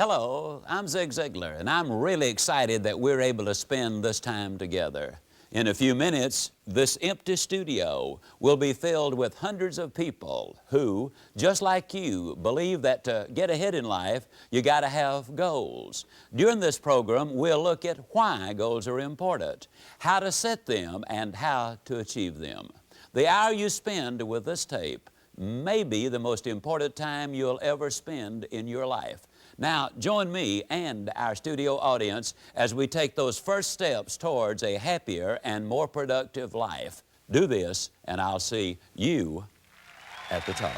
Hello, I'm Zig Ziglar, and I'm really excited that we're able to spend this time together. In a few minutes, this empty studio will be filled with hundreds of people who, just like you, believe that to get ahead in life, you got to have goals. During this program, we'll look at why goals are important, how to set them, and how to achieve them. The hour you spend with this tape may be the most important time you'll ever spend in your life. Now, join me and our studio audience as we take those first steps towards a happier and more productive life. Do this, and I'll see you at the top.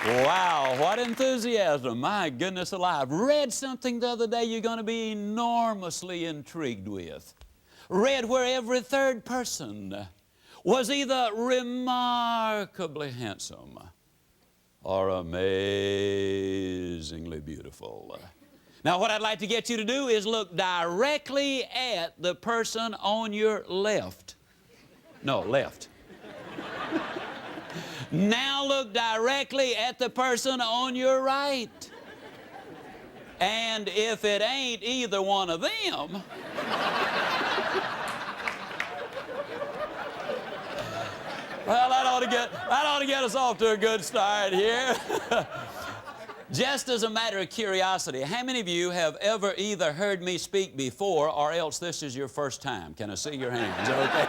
Wow, what enthusiasm. My goodness alive. Read something the other day you're going to be enormously intrigued with. Read where every third person was either remarkably handsome or amazingly beautiful. Now, what I'd like to get you to do is look directly at the person on your left. No, left. Now look directly at the person on your right. And if it ain't either one of them, well, that ought to get us off to a good start here. Just as a matter of curiosity, how many of you have ever either heard me speak before or else this is your first time? Can I see your hands? Okay.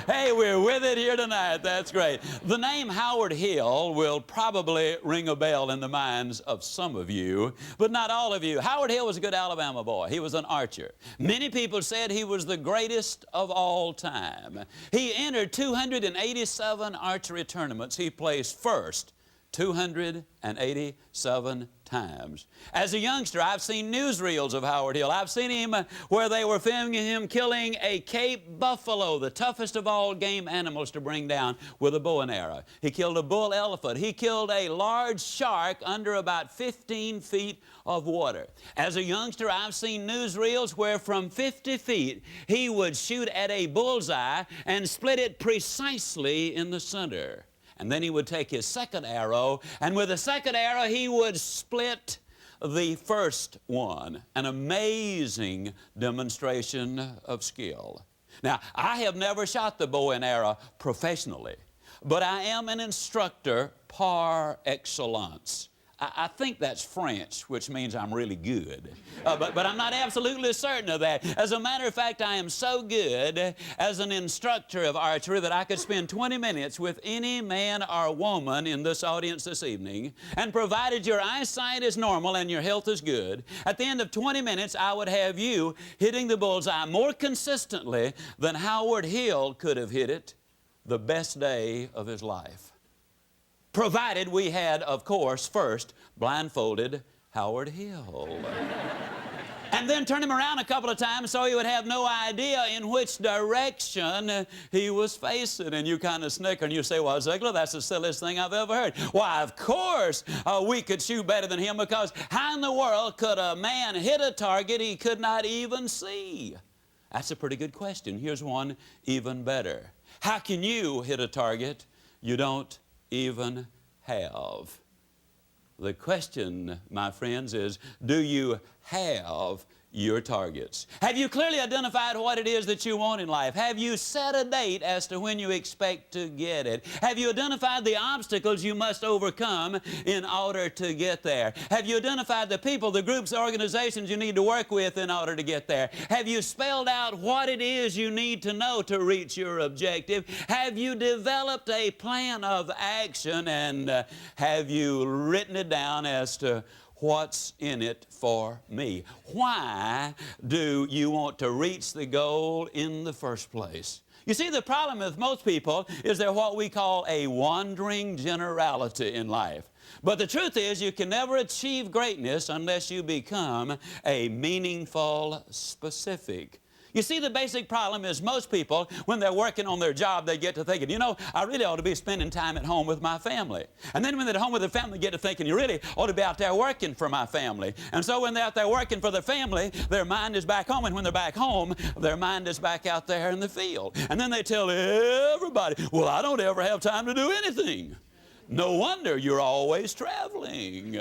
Hey, we're with it here tonight. That's great. The name Howard Hill will probably ring a bell in the minds of some of you, but not all of you. Howard Hill was a good Alabama boy. He was an archer. Many people said he was the greatest of all time. He entered 287 archery tournaments. He placed first 287 times. As a youngster, I've seen newsreels of Howard Hill. I've seen him where they were filming him killing a Cape buffalo, the toughest of all game animals to bring down with a bow and arrow. He killed a bull elephant. He killed a large shark under about 15 feet of water. As a youngster, I've seen newsreels where from 50 feet he would shoot at a bullseye and split it precisely in the center. And then he would take his second arrow, and with the second arrow he would split the first one. An amazing demonstration of skill. Now, I have never shot the bow and arrow professionally, but I am an instructor par excellence. I think that's French, which means I'm really good. But I'm not absolutely certain of that. As a matter of fact, I am so good as an instructor of archery that I could spend 20 minutes with any man or woman in this audience this evening, and provided your eyesight is normal and your health is good, at the end of 20 minutes, I would have you hitting the bullseye more consistently than Howard Hill could have hit it the best day of his life. Provided we had, of course, first blindfolded Howard Hill. And then turn him around a couple of times so he would have no idea in which direction he was facing. And you kind of snicker and you say, well, Ziglar, that's the silliest thing I've ever heard. Why, of course we could shoot better than him, because how in the world could a man hit a target he could not even see? That's a pretty good question. Here's one even better. How can you hit a target you don't even have? The question, my friends, is, do you have your targets? Have you clearly identified what it is that you want in life? Have you set a date as to when you expect to get it? Have you identified the obstacles you must overcome in order to get there? Have you identified the people, the groups, the organizations you need to work with in order to get there? Have you spelled out what it is you need to know to reach your objective? Have you developed a plan of action, and have you written it down as to What's in it for me? Why do you want to reach the goal in the first place? You see, the problem with most people is they're what we call a wandering generality in life. But the truth is, you can never achieve greatness unless you become a meaningful specific. You see, the basic problem is most people, when they're working on their job, they get to thinking, you know, I really ought to be spending time at home with my family. And then when they're at home with their family, they get to thinking, you really ought to be out there working for my family. And so when they're out there working for their family, their mind is back home. And when they're back home, their mind is back out there in the field. And then they tell everybody, well, I don't ever have time to do anything. No wonder you're always traveling.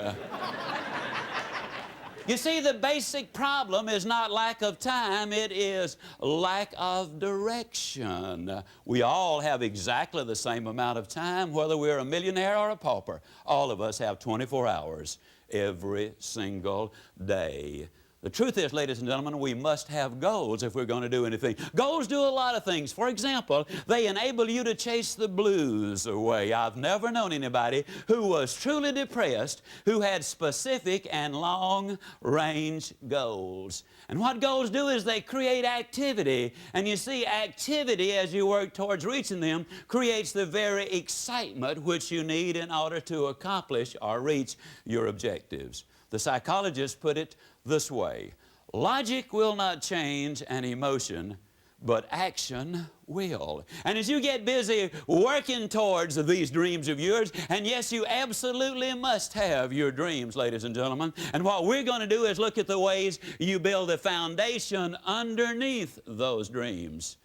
You see, the basic problem is not lack of time, it is lack of direction. We all have exactly the same amount of time, whether we're a millionaire or a pauper. All of us have 24 hours every single day. The truth is, ladies and gentlemen, we must have goals if we're going to do anything. Goals do a lot of things. For example, they enable you to chase the blues away. I've never known anybody who was truly depressed who had specific and long-range goals. And what goals do is they create activity. And you see, activity, as you work towards reaching them, creates the very excitement which you need in order to accomplish or reach your objectives. The psychologists put it this way: logic will not change an emotion, but action will. And as you get busy working towards these dreams of yours, and yes, you absolutely must have your dreams, ladies and gentlemen, and what we're going to do is look at the ways you build a foundation underneath those dreams.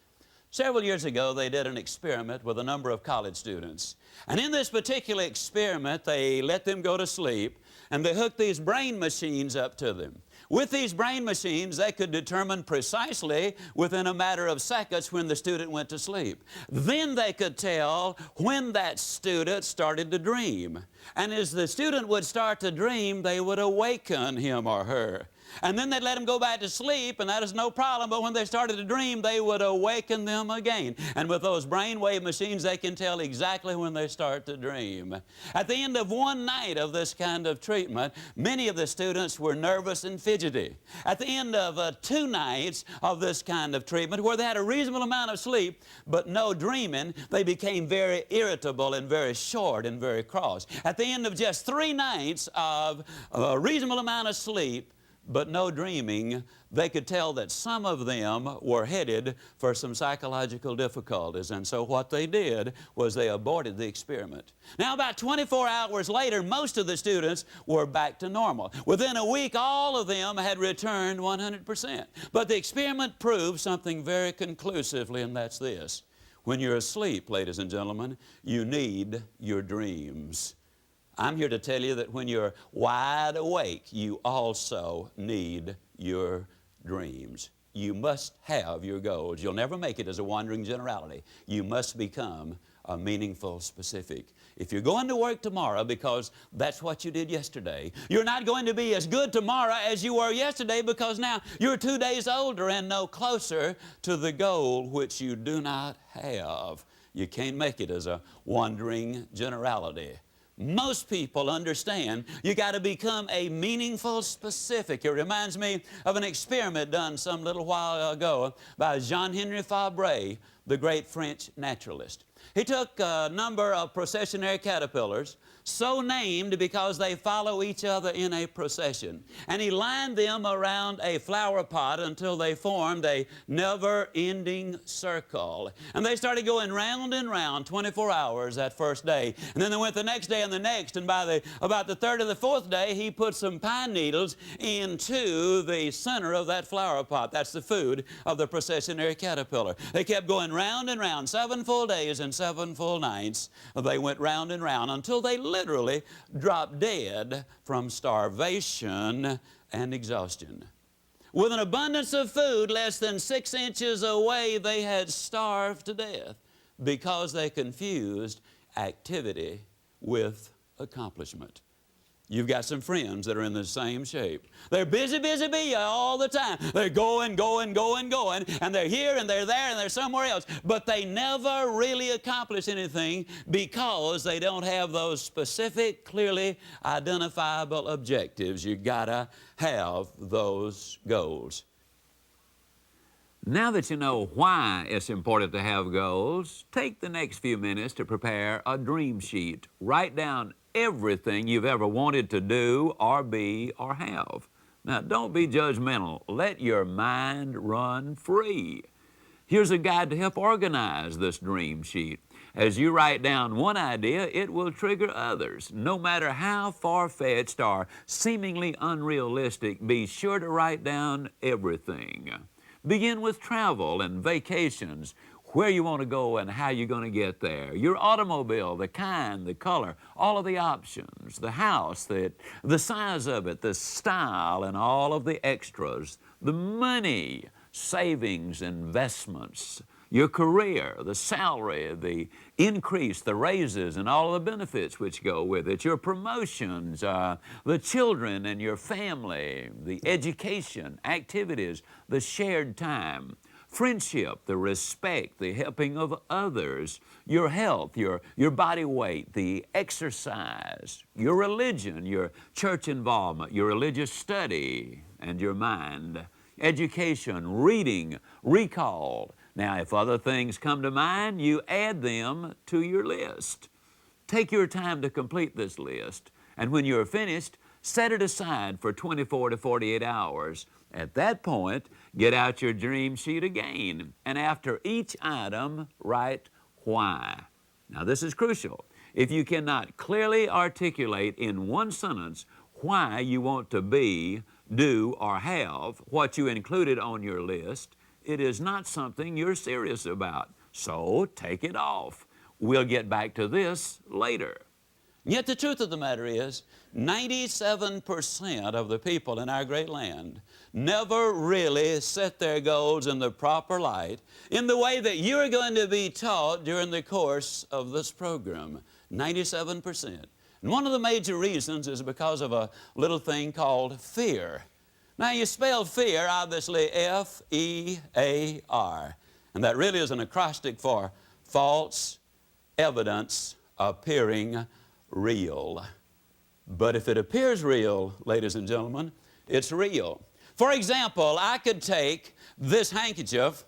Several years ago, they did an experiment with a number of college students. And in this particular experiment, they let them go to sleep, and they hooked these brain machines up to them. With these brain machines, they could determine precisely within a matter of seconds when the student went to sleep. Then they could tell when that student started to dream. And as the student would start to dream, they would awaken him or her. And then they'd let them go back to sleep, and that is no problem. But when they started to dream, they would awaken them again. And with those brainwave machines, they can tell exactly when they start to dream. At the end of one night of this kind of treatment, many of the students were nervous and fidgety. At the end of 2 nights of this kind of treatment, where they had a reasonable amount of sleep but no dreaming, they became very irritable and very short and very cross. At the end of just 3 nights of a reasonable amount of sleep but no dreaming, they could tell that some of them were headed for some psychological difficulties. And so what they did was they aborted the experiment. Now, about 24 hours later, most of the students were back to normal. Within a week, all of them had returned 100%. But the experiment proved something very conclusively, and that's this: when you're asleep, ladies and gentlemen, you need your dreams. I'm here to tell you that when you're wide awake, you also need your dreams. You must have your goals. You'll never make it as a wandering generality. You must become a meaningful specific. If you're going to work tomorrow because that's what you did yesterday, you're not going to be as good tomorrow as you were yesterday, because now you're 2 days older and no closer to the goal which you do not have. You can't make it as a wandering generality. Most people understand you got to become a meaningful specific. It reminds me of an experiment done some little while ago by Jean-Henri Fabre, the great French naturalist. He took a number of processionary caterpillars, so named because they follow each other in a procession. And he lined them around a flower pot until they formed a never-ending circle. And they started going round and round 24 hours that first day. And then they went the next day and the next. And by about the third or the fourth day, he put some pine needles into the center of that flower pot. That's the food of the processionary caterpillar. They kept going round and round, 7 full days and 7 full nights. They went round and round until they literally dropped dead from starvation and exhaustion. With an abundance of food less than 6 inches away, they had starved to death because they confused activity with accomplishment. You've got some friends that are in the same shape. They're busy, busy, busy all the time. They're going, going, going, going, and they're here and they're there and they're somewhere else. But they never really accomplish anything because they don't have those specific, clearly identifiable objectives. You've got to have those goals. Now that you know why it's important to have goals, take the next few minutes to prepare a dream sheet. Write down everything you've ever wanted to do or be or have. Now, don't be judgmental. Let your mind run free. Here's a guide to help organize this dream sheet. As you write down one idea, it will trigger others. No matter how far-fetched or seemingly unrealistic, be sure to write down everything. Begin with travel and vacations, where you want to go and how you're going to get there, your automobile, the kind, the color, all of the options, the house, the size of it, the style, and all of the extras, the money, savings, investments, your career, the salary, the increase, the raises, and all of the benefits which go with it, your promotions, the children and your family, the education, activities, the shared time, friendship, the respect, the helping of others, your health, your body weight, the exercise, your religion, your church involvement, your religious study, and your mind, education, reading, recall. Now, if other things come to mind, you add them to your list. Take your time to complete this list, and when you're finished, set it aside for 24 to 48 hours. At that point, get out your dream sheet again, and after each item, write why. Now, this is crucial. If you cannot clearly articulate in one sentence why you want to be, do, or have what you included on your list, it is not something you're serious about. So take it off. We'll get back to this later. Yet the truth of the matter is, 97% of the people in our great land never really set their goals in the proper light in the way that you're going to be taught during the course of this program. 97%. And one of the major reasons is because of a little thing called fear. Now, you spell fear, obviously, F-E-A-R. And that really is an acrostic for false evidence appearing real. But if it appears real, ladies and gentlemen, it's real. For example, I could take this handkerchief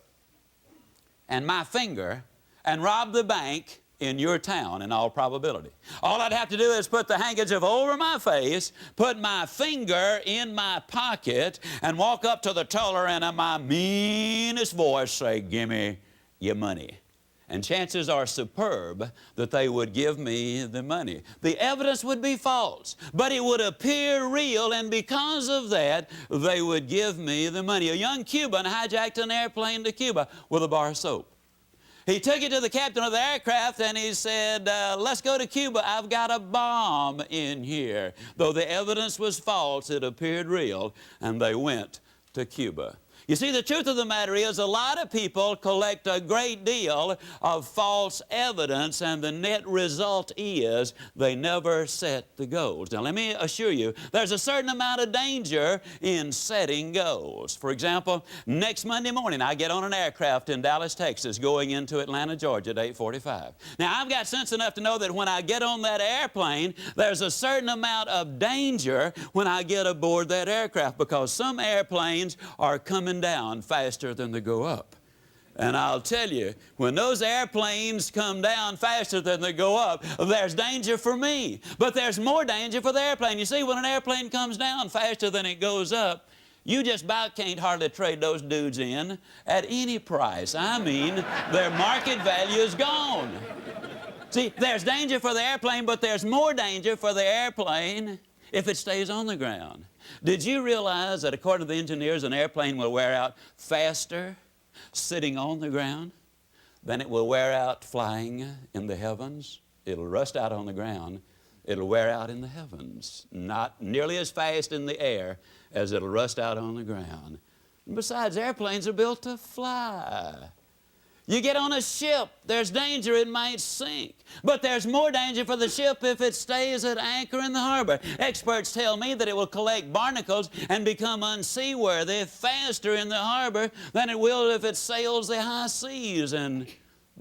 and my finger and rob the bank in your town in all probability. All I'd have to do is put the handkerchief over my face, put my finger in my pocket, and walk up to the teller and in my meanest voice say, "Give me your money." And chances are superb that they would give me the money. The evidence would be false, but it would appear real, and because of that, they would give me the money. A young Cuban hijacked an airplane to Cuba with a bar of soap. He took it to the captain of the aircraft and he said, "Let's go to Cuba. I've got a bomb in here." Though the evidence was false, it appeared real, and they went to Cuba. You see, the truth of the matter is a lot of people collect a great deal of false evidence, and the net result is they never set the goals. Now, let me assure you, there's a certain amount of danger in setting goals. For example, next Monday morning, I get on an aircraft in Dallas, Texas, going into Atlanta, Georgia at 8:45. Now, I've got sense enough to know that when I get on that airplane, there's a certain amount of danger when I get aboard that aircraft, because some airplanes are coming down faster than they go up. And I'll tell you, when those airplanes come down faster than they go up, there's danger for me. But there's more danger for the airplane. You see, when an airplane comes down faster than it goes up, you just about can't hardly trade those dudes in at any price. I mean, their market value is gone. See, there's danger for the airplane, but there's more danger for the airplane if it stays on the ground. Did you realize that according to the engineers, an airplane will wear out faster sitting on the ground than it will wear out flying in the heavens? It'll rust out on the ground. It'll wear out in the heavens. Not nearly as fast in the air as it'll rust out on the ground. And besides, airplanes are built to fly. You get on a ship, there's danger it might sink. But there's more danger for the ship if it stays at anchor in the harbor. Experts tell me that it will collect barnacles and become unseaworthy faster in the harbor than it will if it sails the high seas. And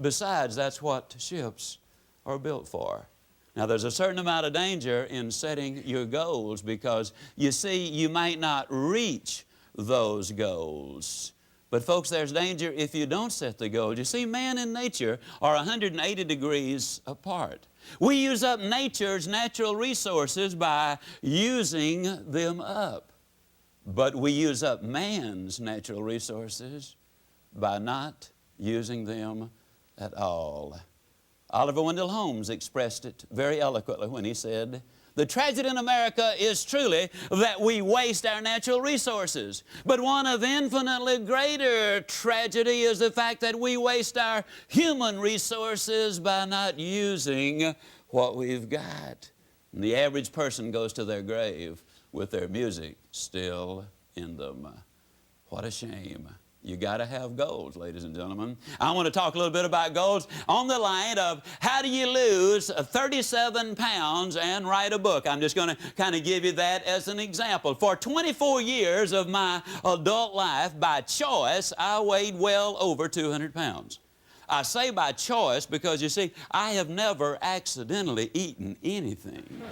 besides, that's what ships are built for. Now, there's a certain amount of danger in setting your goals because, you see, you might not reach those goals. But folks, there's danger if you don't set the goals. You see, man and nature are 180 degrees apart. We use up nature's natural resources by using them up. But we use up man's natural resources by not using them at all. Oliver Wendell Holmes expressed it very eloquently when he said, "The tragedy in America is truly that we waste our natural resources. But one of infinitely greater tragedy is the fact that we waste our human resources by not using what we've got." And the average person goes to their grave with their music still in them. What a shame. You got to have goals, ladies and gentlemen. I want to talk a little bit about goals on the line of how do you lose 37 pounds and write a book. I'm just going to kind of give you that as an example. For 24 years of my adult life, by choice, I weighed well over 200 pounds. I say by choice because, you see, I have never accidentally eaten anything.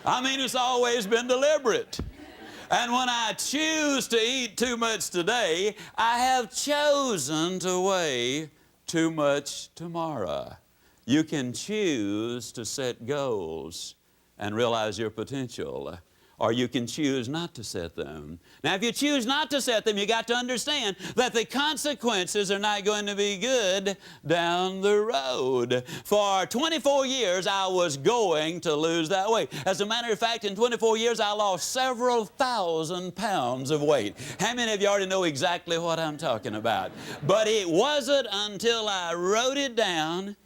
I mean, it's always been deliberate. And when I choose to eat too much today, I have chosen to weigh too much tomorrow. You can choose to set goals and realize your potential, or you can choose not to set them. Now, if you choose not to set them, you got to understand that the consequences are not going to be good down the road. For 24 years, I was going to lose that weight. As a matter of fact, in 24 years, I lost several thousand pounds of weight. How many of you already know exactly what I'm talking about? But it wasn't until I wrote it down,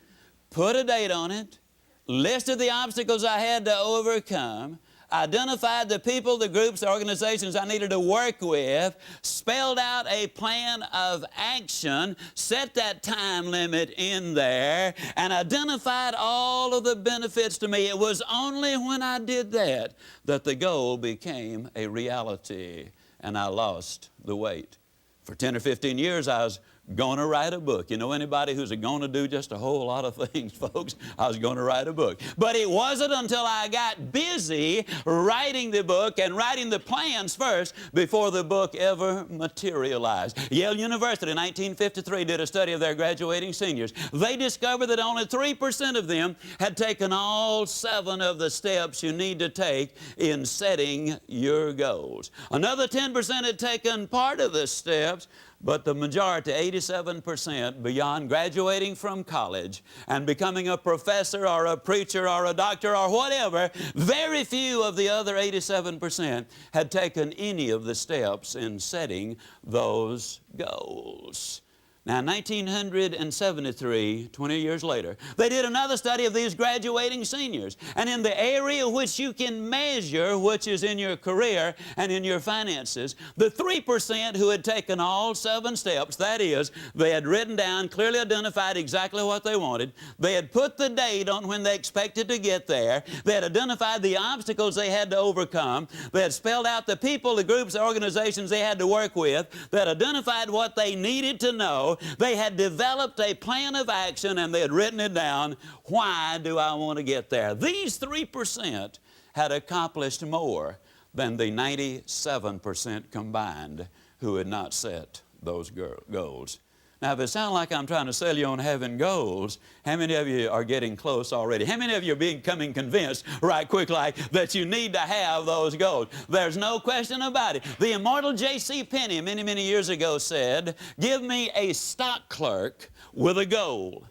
put a date on it, listed the obstacles I had to overcome, identified the people, the groups, the organizations I needed to work with, spelled out a plan of action, set that time limit in there, and identified all of the benefits to me. It was only when I did that that the goal became a reality, and I lost the weight. For 10 or 15 years, I was going to write a book. You know anybody who's going to do just a whole lot of things, folks? I was going to write a book. But it wasn't until I got busy writing the book and writing the plans first before the book ever materialized. Yale University in 1953 did a study of their graduating seniors. They discovered that only 3% of them had taken all 7 of the steps you need to take in setting your goals. Another 10% had taken part of the steps, but the majority, 87%, beyond graduating from college and becoming a professor or a preacher or a doctor or whatever, very few of the other 87% had taken any of the steps in setting those goals. Now, in 1973, 20 years later, they did another study of these graduating seniors. And in the area which you can measure, which is in your career and in your finances, the 3% who had taken all 7 steps, that is, they had written down, clearly identified exactly what they wanted, they had put the date on when they expected to get there, they had identified the obstacles they had to overcome, they had spelled out the people, the groups, the organizations they had to work with, they had identified what they needed to know, they had developed a plan of action and they had written it down. Why do I want to get there? These 3% had accomplished more than the 97% combined who had not set those goals. Now, if it sounds like I'm trying to sell you on having goals, how many of you are getting close already? How many of you are becoming convinced right quick like that you need to have those goals? There's no question about it. The immortal J.C. Penney many, many years ago said, "Give me a stock clerk with a goal,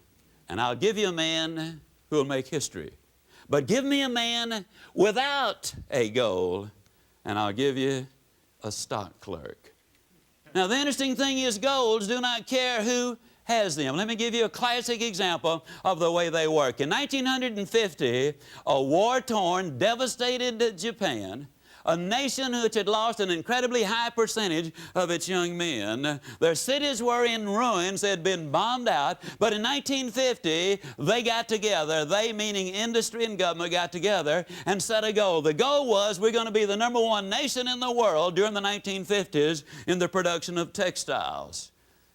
and I'll give you a man who will make history. But give me a man without a goal, and I'll give you a stock clerk." Now, the interesting thing is goals do not care who has them. Let me give you a classic example of the way they work. In 1950, a war-torn, devastated Japan, a nation which had lost an incredibly high percentage of its young men. Their cities were in ruins. They had been bombed out. But in 1950, they got together. They, meaning industry and government, got together and set a goal. The goal was we're going to be the #1 nation in the world during the 1950s in the production of textiles.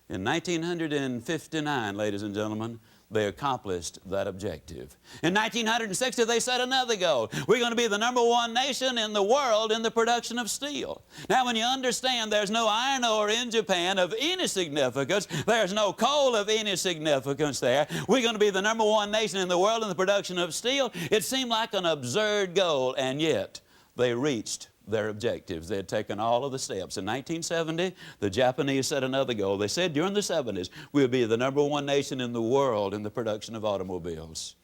In 1959, ladies and gentlemen, they accomplished that objective. In 1960, they set another goal. We're going to be the #1 nation in the world in the production of steel. Now, when you understand there's no iron ore in Japan of any significance, there's no coal of any significance there, we're going to be the #1 nation in the world in the production of steel, it seemed like an absurd goal, and yet they reached their objectives. They had taken all of the steps. In 1970, the Japanese set another goal. They said during the 70s, we'll be the #1 nation in the world in the production of automobiles.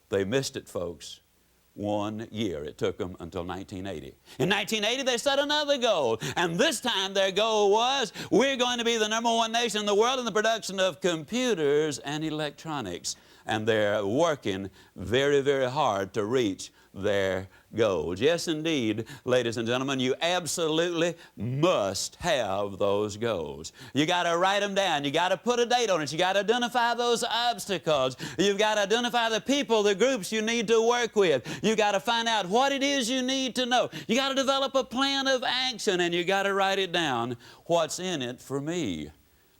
They missed it, folks. 1 year. It took them until 1980. In 1980, they set another goal. And this time their goal was, we're going to be the #1 nation in the world in the production of computers and electronics. And they're working very, very hard to reach their goals. Yes, indeed, ladies and gentlemen, you absolutely must have those goals. You got to write them down. You got to put a date on it. You got to identify those obstacles. You've got to identify the people, the groups you need to work with. You got to find out what it is you need to know. You got to develop a plan of action, and you got to write it down. What's in it for me?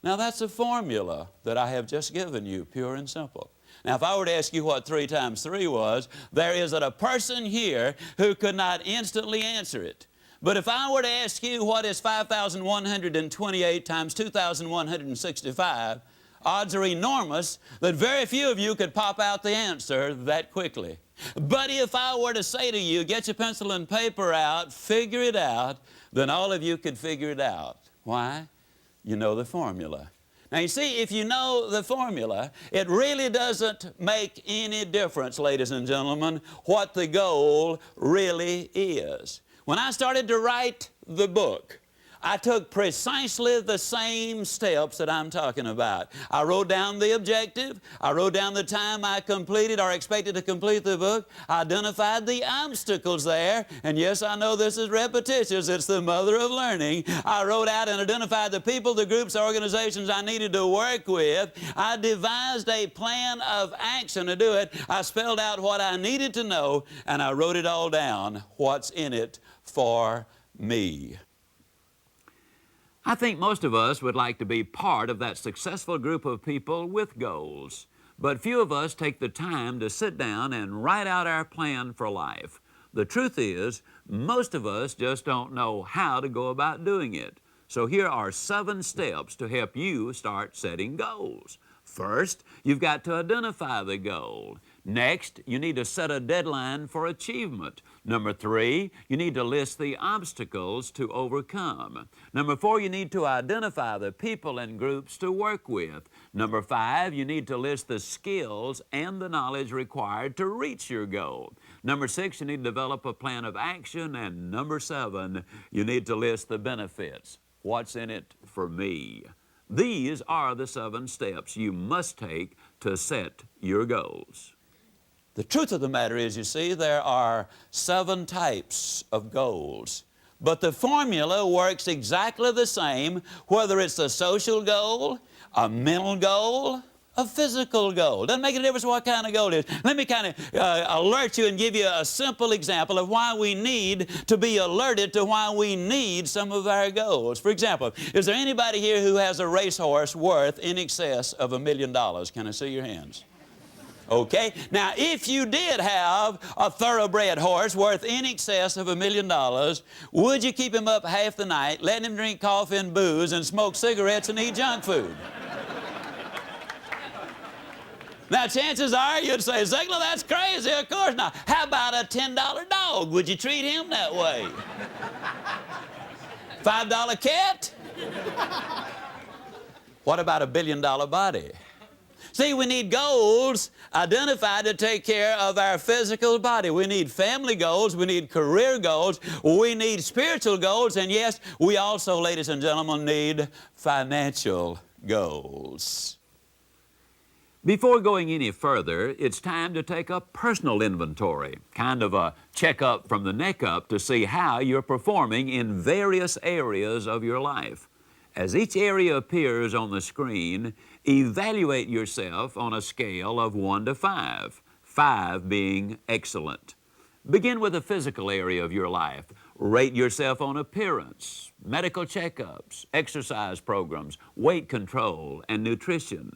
Now, that's a formula that I have just given you, pure and simple. Now, if I were to ask you what 3 times 3 was, there isn't a person here who could not instantly answer it. But if I were to ask you what is 5,128 times 2,165, odds are enormous that very few of you could pop out the answer that quickly. But if I were to say to you, get your pencil and paper out, figure it out, then all of you could figure it out. Why? You know the formula. Now, you see, if you know the formula, it really doesn't make any difference, ladies and gentlemen, what the goal really is. When I started to write the book, I took precisely the same steps that I'm talking about. I wrote down the objective. I wrote down the time I completed or expected to complete the book. I identified the obstacles there. And yes, I know this is repetitious. It's the mother of learning. I wrote out and identified the people, the groups, the organizations I needed to work with. I devised a plan of action to do it. I spelled out what I needed to know, and I wrote it all down, what's in it for me. I think most of us would like to be part of that successful group of people with goals. But few of us take the time to sit down and write out our plan for life. The truth is, most of us just don't know how to go about doing it. So here are 7 steps to help you start setting goals. First, you've got to identify the goal. Next, you need to set a deadline for achievement. Number 3, you need to list the obstacles to overcome. Number 4, you need to identify the people and groups to work with. Number 5, you need to list the skills and the knowledge required to reach your goal. Number 6, you need to develop a plan of action. And number 7, you need to list the benefits. What's in it for me? These are the 7 steps you must take to set your goals. The truth of the matter is, you see, there are 7 types of goals. But the formula works exactly the same, whether it's a social goal, a mental goal, a physical goal. Doesn't make a difference what kind of goal it is. Let me kind of alert you and give you a simple example of why we need to be alerted to why we need some of our goals. For example, is there anybody here who has a racehorse worth in excess of $1 million? Can I see your hands? Okay, now if you did have a thoroughbred horse worth in excess of $1 million, would you keep him up half the night, let him drink coffee and booze and smoke cigarettes and eat junk food? Now, chances are you'd say, Ziglar, that's crazy. Of course not. How about a $10 dog? Would you treat him that way? $5 cat? What about a $1 billion body? See, we need goals identified to take care of our physical body. We need family goals. We need career goals. We need spiritual goals. And yes, we also, ladies and gentlemen, need financial goals. Before going any further, it's time to take a personal inventory, kind of a checkup from the neck up to see how you're performing in various areas of your life. As each area appears on the screen, evaluate yourself on a scale of 1 to 5, 5 being excellent. Begin with the physical area of your life. Rate yourself on appearance, medical checkups, exercise programs, weight control, and nutrition.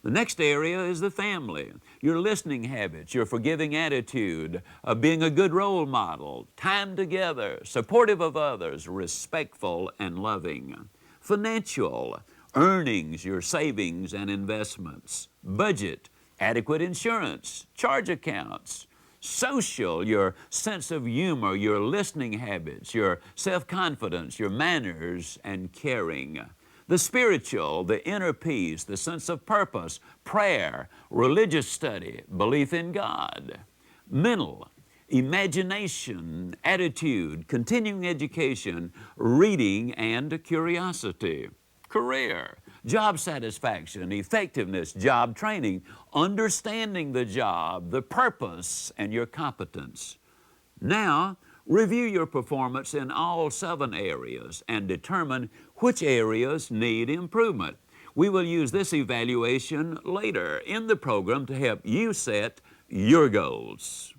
The next area is the family, your listening habits, your forgiving attitude, being a good role model, time together, supportive of others, respectful and loving. Financial, earnings, your savings and investments. Budget, adequate insurance, charge accounts. Social, your sense of humor, your listening habits, your self-confidence, your manners, and caring. The spiritual, the inner peace, the sense of purpose, prayer, religious study, belief in God. Mental, imagination, attitude, continuing education, reading, and curiosity. Career, job satisfaction, effectiveness, job training, understanding the job, the purpose, and your competence. Now, review your performance in all 7 areas and determine which areas need improvement. We will use this evaluation later in the program to help you set your goals.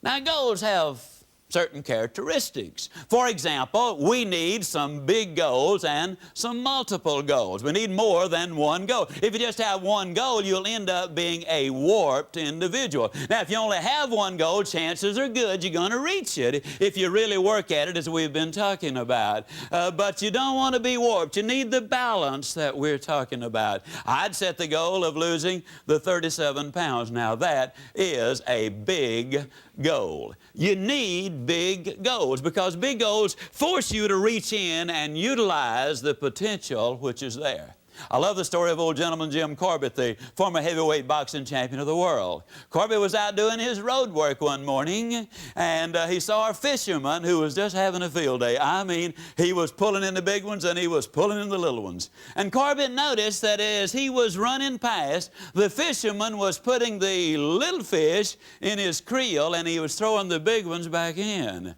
Now, goals have certain characteristics. For example, we need some big goals and some multiple goals. We need more than one goal. If you just have one goal, you'll end up being a warped individual. Now, if you only have one goal, chances are good you're going to reach it if you really work at it, as we've been talking about. But you don't want to be warped. You need the balance that we're talking about. I'd set the goal of losing the 37 pounds. Now, that is a big goal. You need big goals because big goals force you to reach in and utilize the potential which is there. I love the story of old gentleman Jim Corbett, the former heavyweight boxing champion of the world. Corbett was out doing his road work one morning, and he saw a fisherman who was just having a field day. I mean, he was pulling in the big ones and he was pulling in the little ones. And Corbett noticed that as he was running past, the fisherman was putting the little fish in his creel and he was throwing the big ones back in.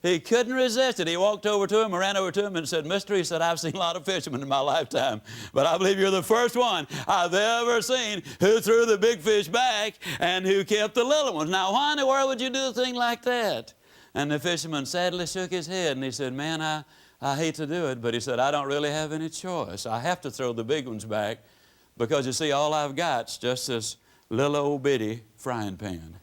He couldn't resist it. He walked over to him, ran over to him and said, "Mister," he said, "I've seen a lot of fishermen in my lifetime, but I believe you're the first one I've ever seen who threw the big fish back and who kept the little ones. Now, why in the world would you do a thing like that?" And the fisherman sadly shook his head and he said, "Man, I hate to do it, but," he said, "I don't really have any choice. I have to throw the big ones back because, you see, all I've got's just this little old bitty frying pan."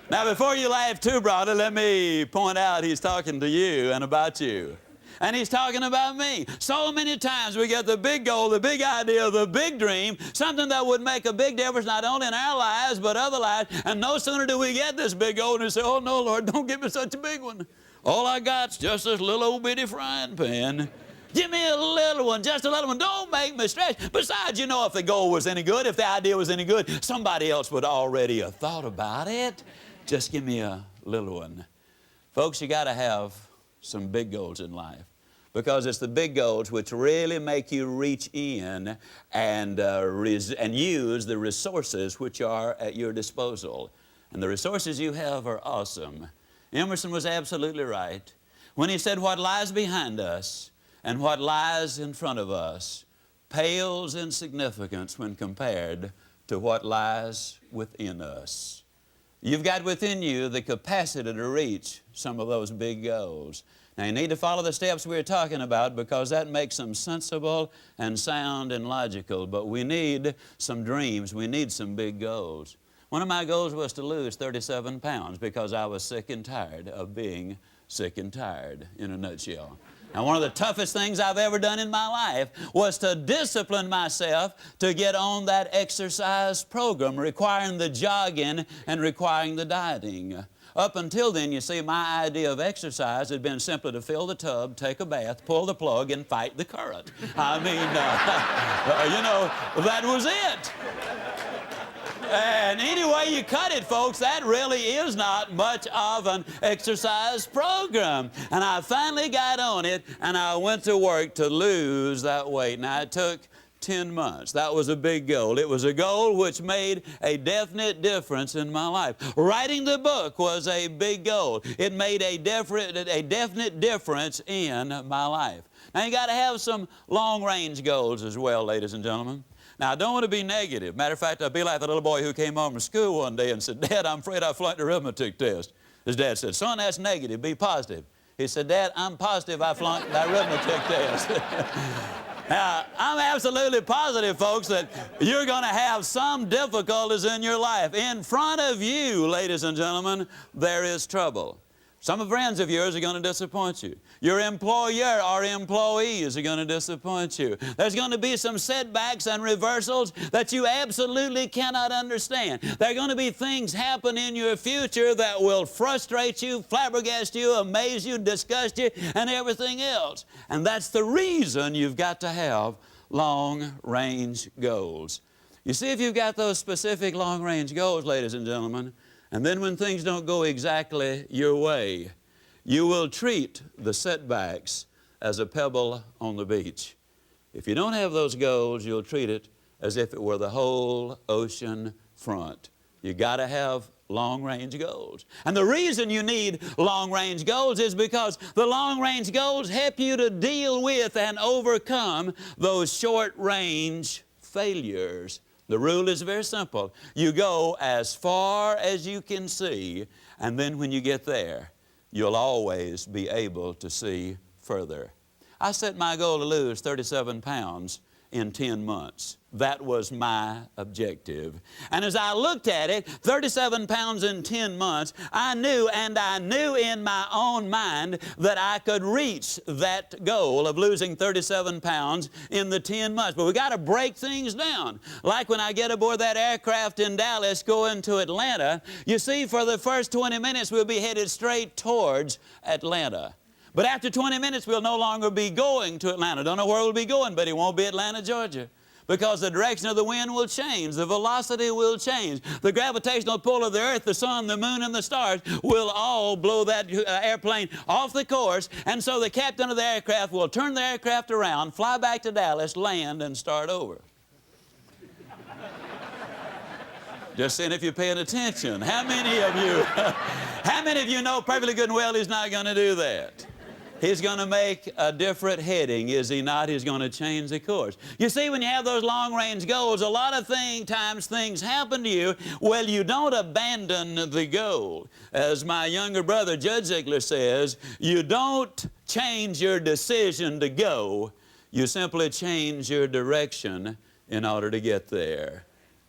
Now, before you laugh too broadly, let me point out he's talking to you and about you. And he's talking about me. So many times we get the big goal, the big idea, the big dream, something that would make a big difference not only in our lives but other lives. And no sooner do we get this big goal and we say, "Oh, no, Lord, don't give me such a big one. All I got's just this little old bitty frying pan. Give me a little one, just a little one. Don't make me stretch." Besides, you know, if the goal was any good, if the idea was any good, somebody else would already have thought about it. Just give me a little one. Folks, you got to have some big goals in life because it's the big goals which really make you reach in and use the resources which are at your disposal. And the resources you have are awesome. Emerson was absolutely right when he said what lies behind us and what lies in front of us pales in significance when compared to what lies within us. You've got within you the capacity to reach some of those big goals. Now, you need to follow the steps we're talking about because that makes them sensible and sound and logical. But we need some dreams. We need some big goals. One of my goals was to lose 37 pounds because I was sick and tired of being sick and tired, in a nutshell. Now, one of the toughest things I've ever done in my life was to discipline myself to get on that exercise program, requiring the jogging and requiring the dieting. Up until then, you see, my idea of exercise had been simply to fill the tub, take a bath, pull the plug, and fight the current. I mean, you know, that was it. And any way you cut it, folks, that really is not much of an exercise program. And I finally got on it, and I went to work to lose that weight. Now, it took 10 months. That was a big goal. It was a goal which made a definite difference in my life. Writing the book was a big goal. It made a definite difference in my life. Now, you got to have some long-range goals as well, ladies and gentlemen. Now, I don't want to be negative. Matter of fact, I'd be like the little boy who came home from school one day and said, "Dad, I'm afraid I flunked the arithmetic test." His dad said, "Son, that's negative. Be positive." He said, "Dad, I'm positive I flunked that arithmetic test." Now, I'm absolutely positive, folks, that you're going to have some difficulties in your life. In front of you, ladies and gentlemen, there is trouble. Some friends of yours are going to disappoint you. Your employer or employees are going to disappoint you. There's going to be some setbacks and reversals that you absolutely cannot understand. There are going to be things happen in your future that will frustrate you, flabbergast you, amaze you, disgust you, and everything else. And that's the reason you've got to have long-range goals. You see, if you've got those specific long-range goals, ladies and gentlemen, and then when things don't go exactly your way, you will treat the setbacks as a pebble on the beach. If you don't have those goals, you'll treat it as if it were the whole ocean front. You got to have long-range goals. And the reason you need long-range goals is because the long-range goals help you to deal with and overcome those short-range failures. The rule is very simple. You go as far as you can see, and then when you get there, you'll always be able to see further. I set my goal to lose 37 pounds in 10 months. That was my objective. And as I looked at it, 37 pounds in 10 months, I knew in my own mind that I could reach that goal of losing 37 pounds in the 10 months. But we got to break things down. Like when I get aboard that aircraft in Dallas going to Atlanta, you see, for the first 20 minutes, we'll be headed straight towards Atlanta. But after 20 minutes, we'll no longer be going to Atlanta. Don't know where we'll be going, but it won't be Atlanta, Georgia. Because the direction of the wind will change. The velocity will change. The gravitational pull of the earth, the sun, the moon, and the stars will all blow that airplane off the course. And so the captain of the aircraft will turn the aircraft around, fly back to Dallas, land, and start over. Just seeing if you're paying attention. How many of you know perfectly good and well he's not going to do that? He's going to make a different heading, is he not? He's going to change the course. You see, when you have those long-range goals, a lot of times things happen to you. Well, you don't abandon the goal. As my younger brother, Zig Ziglar, says, you don't change your decision to go. You simply change your direction in order to get there.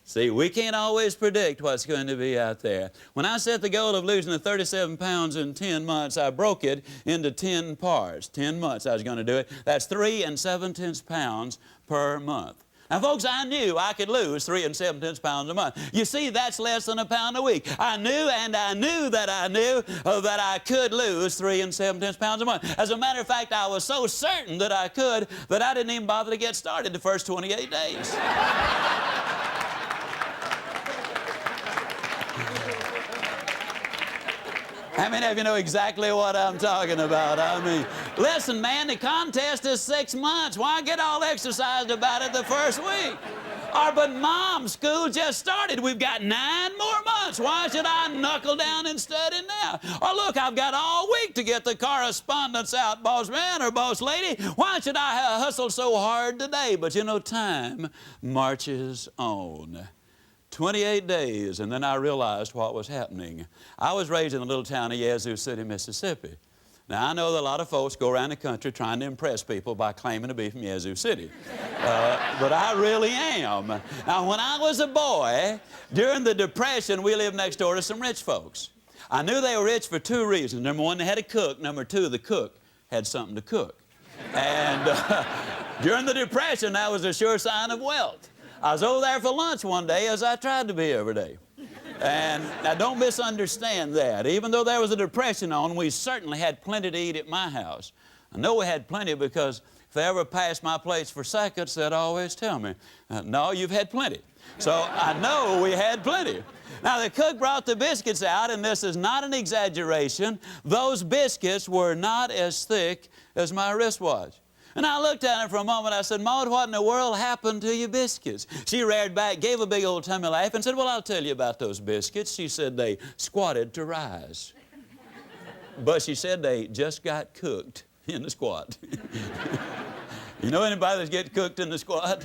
See, we can't always predict what's going to be out there. When I set the goal of losing the 37 pounds in 10 months, I broke it into 10 parts. 10 months I was going to do it. That's 3 7/10 pounds per month. Now, folks, I knew I could lose 3 7/10 pounds a month. You see, that's less than a pound a week. I knew that I could lose 3 7/10 pounds a month. As a matter of fact, I was so certain that I could that I didn't even bother to get started the first 28 days. How many of you know exactly what I'm talking about? I mean, listen, man, the contest is 6 months. Why get all exercised about it the first week? But Mom, school just started. We've got 9 more months. Why should I knuckle down and study now? Or look, I've got all week to get the correspondence out, boss man or boss lady. Why should I hustle so hard today? But you know, time marches on. 28 days, and then I realized what was happening. I was raised in the little town of Yazoo City, Mississippi. Now, I know that a lot of folks go around the country trying to impress people by claiming to be from Yazoo City. But I really am. Now, when I was a boy, during the Depression, we lived next door to some rich folks. I knew they were rich for 2 reasons. Number 1, they had a cook. Number 2, the cook had something to cook. And during the Depression, that was a sure sign of wealth. I was over there for lunch one day, as I tried to be every day. And now don't misunderstand that. Even though there was a depression on, we certainly had plenty to eat at my house. I know we had plenty because if they ever pass my plates for seconds, they'd always tell me, no, you've had plenty. So I know we had plenty. Now, the cook brought the biscuits out, and this is not an exaggeration. Those biscuits were not as thick as my wristwatch. And I looked at her for a moment. I said, Maud, what in the world happened to your biscuits? She reared back, gave a big old tummy laugh, and said, well, I'll tell you about those biscuits. She said they squatted to rise. But she said they just got cooked in the squat. You know anybody that's getting cooked in the squat?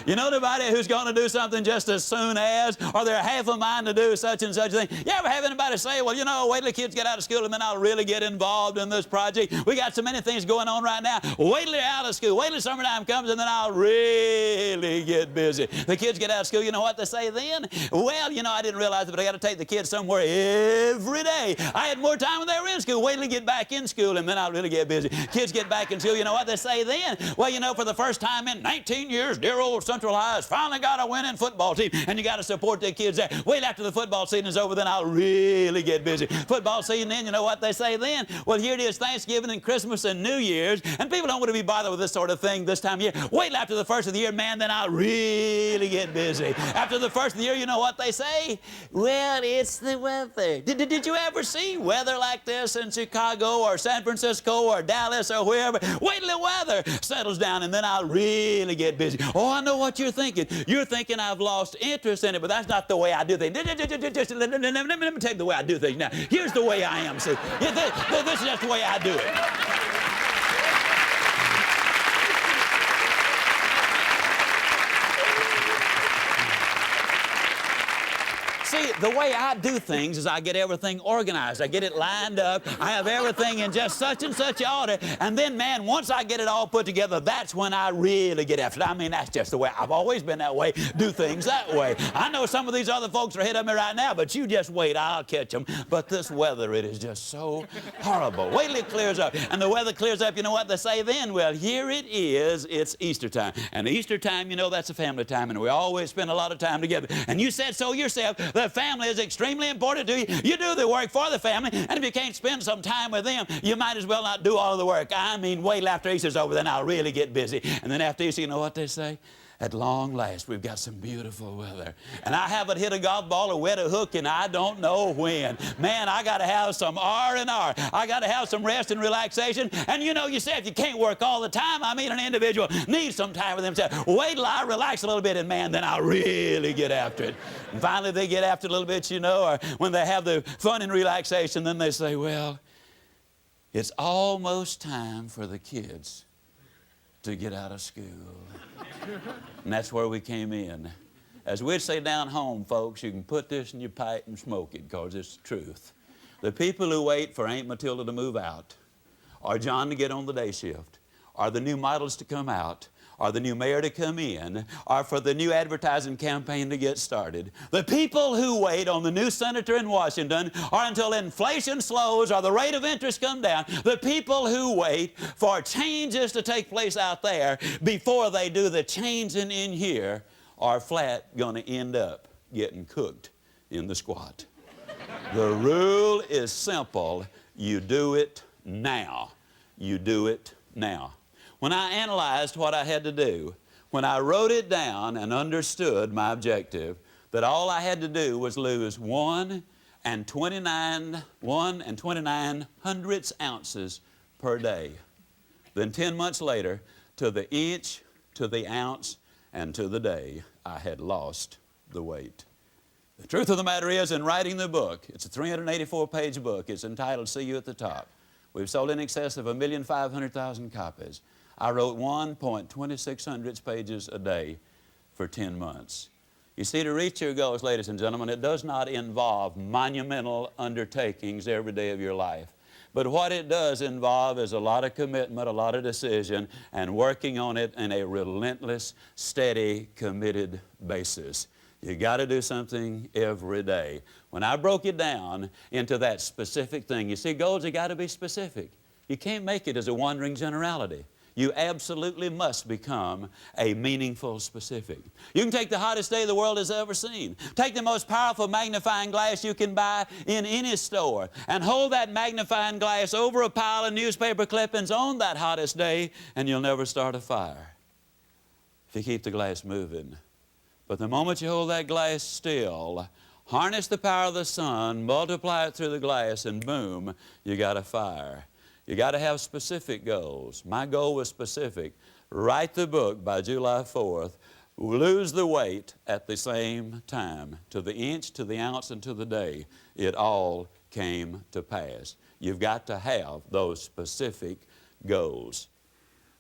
You know anybody who's going to do something just as soon as, or they're half a mind to do such and such a thing? You ever have anybody say, well, you know, wait till the kids get out of school and then I'll really get involved in this project. We got so many things going on right now. Wait till they're out of school. Wait till summertime comes and then I'll really get busy. The kids get out of school, you know what they say then? Well, you know, I didn't realize it, but I got to take the kids somewhere every day. I had more time when they were in school. Wait till they get back in school and then I'll really get busy. Kids get back in school, you know what they say then? Well, you know, for the first time in 19 years, dear old Central High has finally got a winning football team, and you got to support the kids there. Wait after the football season is over, then I'll really get busy. Football season in, you know what they say then? Well, here it is, Thanksgiving and Christmas and New Year's, and people don't want to be bothered with this sort of thing this time of year. Wait after the first of the year, man, then I'll really get busy. After the first of the year, you know what they say? Well, it's the weather. Did you ever see weather like this in Chicago or San Francisco or Dallas or wherever? Wait till the weather settles down and then I'll really get busy. Oh, I know what you're thinking. You're thinking I've lost interest in it, but that's not the way I do things. Just let me tell you the way I do things now. Here's the way I am. See, this is just the way I do it. See, the way I do things is I get everything organized. I get it lined up. I have everything in just such and such order. And then, man, once I get it all put together, that's when I really get after it. I mean, that's just the way. I've always been that way. Do things that way. I know some of these other folks are ahead of me right now, but you just wait. I'll catch them. But this weather, it is just so horrible. Wait till it clears up. And the weather clears up, you know what they say then? Well, here it is. It's Easter time. And Easter time, you know, that's a family time, and we always spend a lot of time together. And you said so yourself. The family is extremely important to you. You do the work for the family, and if you can't spend some time with them, you might as well not do all of the work. I mean, wait till after Easter's over, then I'll really get busy. And then after Easter, you know what they say? At long last, we've got some beautiful weather. And I haven't hit a golf ball or wet a hook and I don't know when. Man, I got to have some R&R. I got to have some rest and relaxation. And you know, you say if you can't work all the time, I mean, an individual needs some time with themselves. Wait till I relax a little bit, and man, then I'll really get after it. And finally, they get after it a little bit, you know, or when they have the fun and relaxation, then they say, well, it's almost time for the kids to get out of school. And that's where we came in. As we'd say down home, folks, you can put this in your pipe and smoke it, because it's the truth. The people who wait for Aunt Matilda to move out, or John to get on the day shift, or the new models to come out, or the new mayor to come in, or for the new advertising campaign to get started. The people who wait on the new senator in Washington, or until inflation slows or the rate of interest come down. The people who wait for changes to take place out there before they do the changing in here are flat going to end up getting cooked in the squat. The rule is simple. You do it now. You do it now. When I analyzed what I had to do, when I wrote it down and understood my objective, that all I had to do was lose 1 29 hundredths ounces per day. Then 10 months later, to the inch, to the ounce, and to the day, I had lost the weight. The truth of the matter is, in writing the book, it's a 384-page book. It's entitled See You at the Top. We've sold in excess of 1,500,000 copies. I wrote 1.26 pages a day for 10 months. You see, to reach your goals, ladies and gentlemen, it does not involve monumental undertakings every day of your life. But what it does involve is a lot of commitment, a lot of decision, and working on it in a relentless, steady, committed basis. You got to do something every day. When I broke it down into that specific thing, you see, goals have got to be specific. You can't make it as a wandering generality. You absolutely must become a meaningful specific. You can take the hottest day the world has ever seen. Take the most powerful magnifying glass you can buy in any store and hold that magnifying glass over a pile of newspaper clippings on that hottest day, and you'll never start a fire if you keep the glass moving. But the moment you hold that glass still, harness the power of the sun, multiply it through the glass, and boom, you got a fire. You got to have specific goals. My goal was specific. Write the book by July 4th. Lose the weight at the same time. To the inch, to the ounce, and to the day. It all came to pass. You've got to have those specific goals.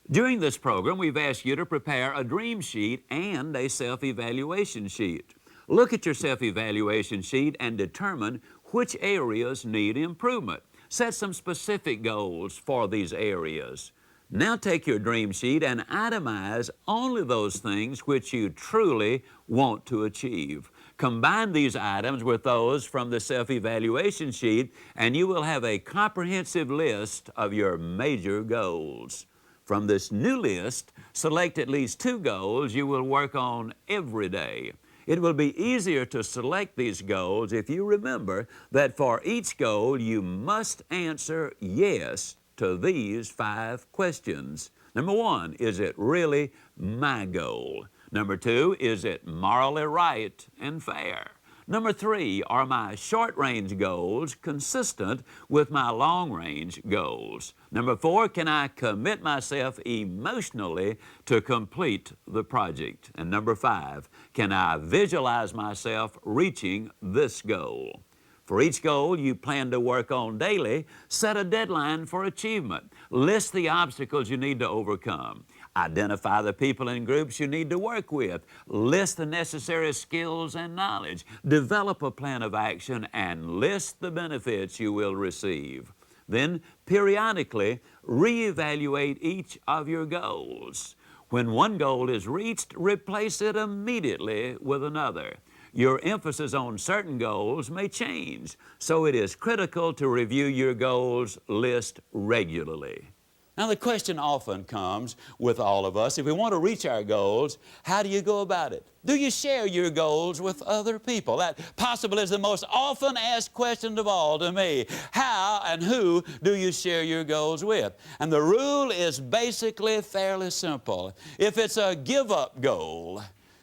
During this program, we've asked you to prepare a dream sheet and a self-evaluation sheet. Look at your self-evaluation sheet and determine which areas need improvement. Set some specific goals for these areas. Now take your dream sheet and itemize only those things which you truly want to achieve. Combine these items with those from the self-evaluation sheet, and you will have a comprehensive list of your major goals. From this new list, select at least 2 goals you will work on every day. It will be easier to select these goals if you remember that for each goal you must answer yes to these 5 questions. Number 1, is it really my goal? Number 2, is it morally right and fair? Number 3, are my short-range goals consistent with my long-range goals? Number 4, can I commit myself emotionally to complete the project? And number 5, can I visualize myself reaching this goal? For each goal you plan to work on daily, set a deadline for achievement. List the obstacles you need to overcome. Identify the people and groups you need to work with. List the necessary skills and knowledge. Develop a plan of action and list the benefits you will receive. Then, periodically, reevaluate each of your goals. When one goal is reached, replace it immediately with another. Your emphasis on certain goals may change, so it is critical to review your goals list regularly. Now, the question often comes with all of us, if we want to reach our goals, how do you go about it? Do you share your goals with other people? That possibly is the most often asked question of all to me. How and who do you share your goals with? And the rule is basically fairly simple. If it's a give-up goal,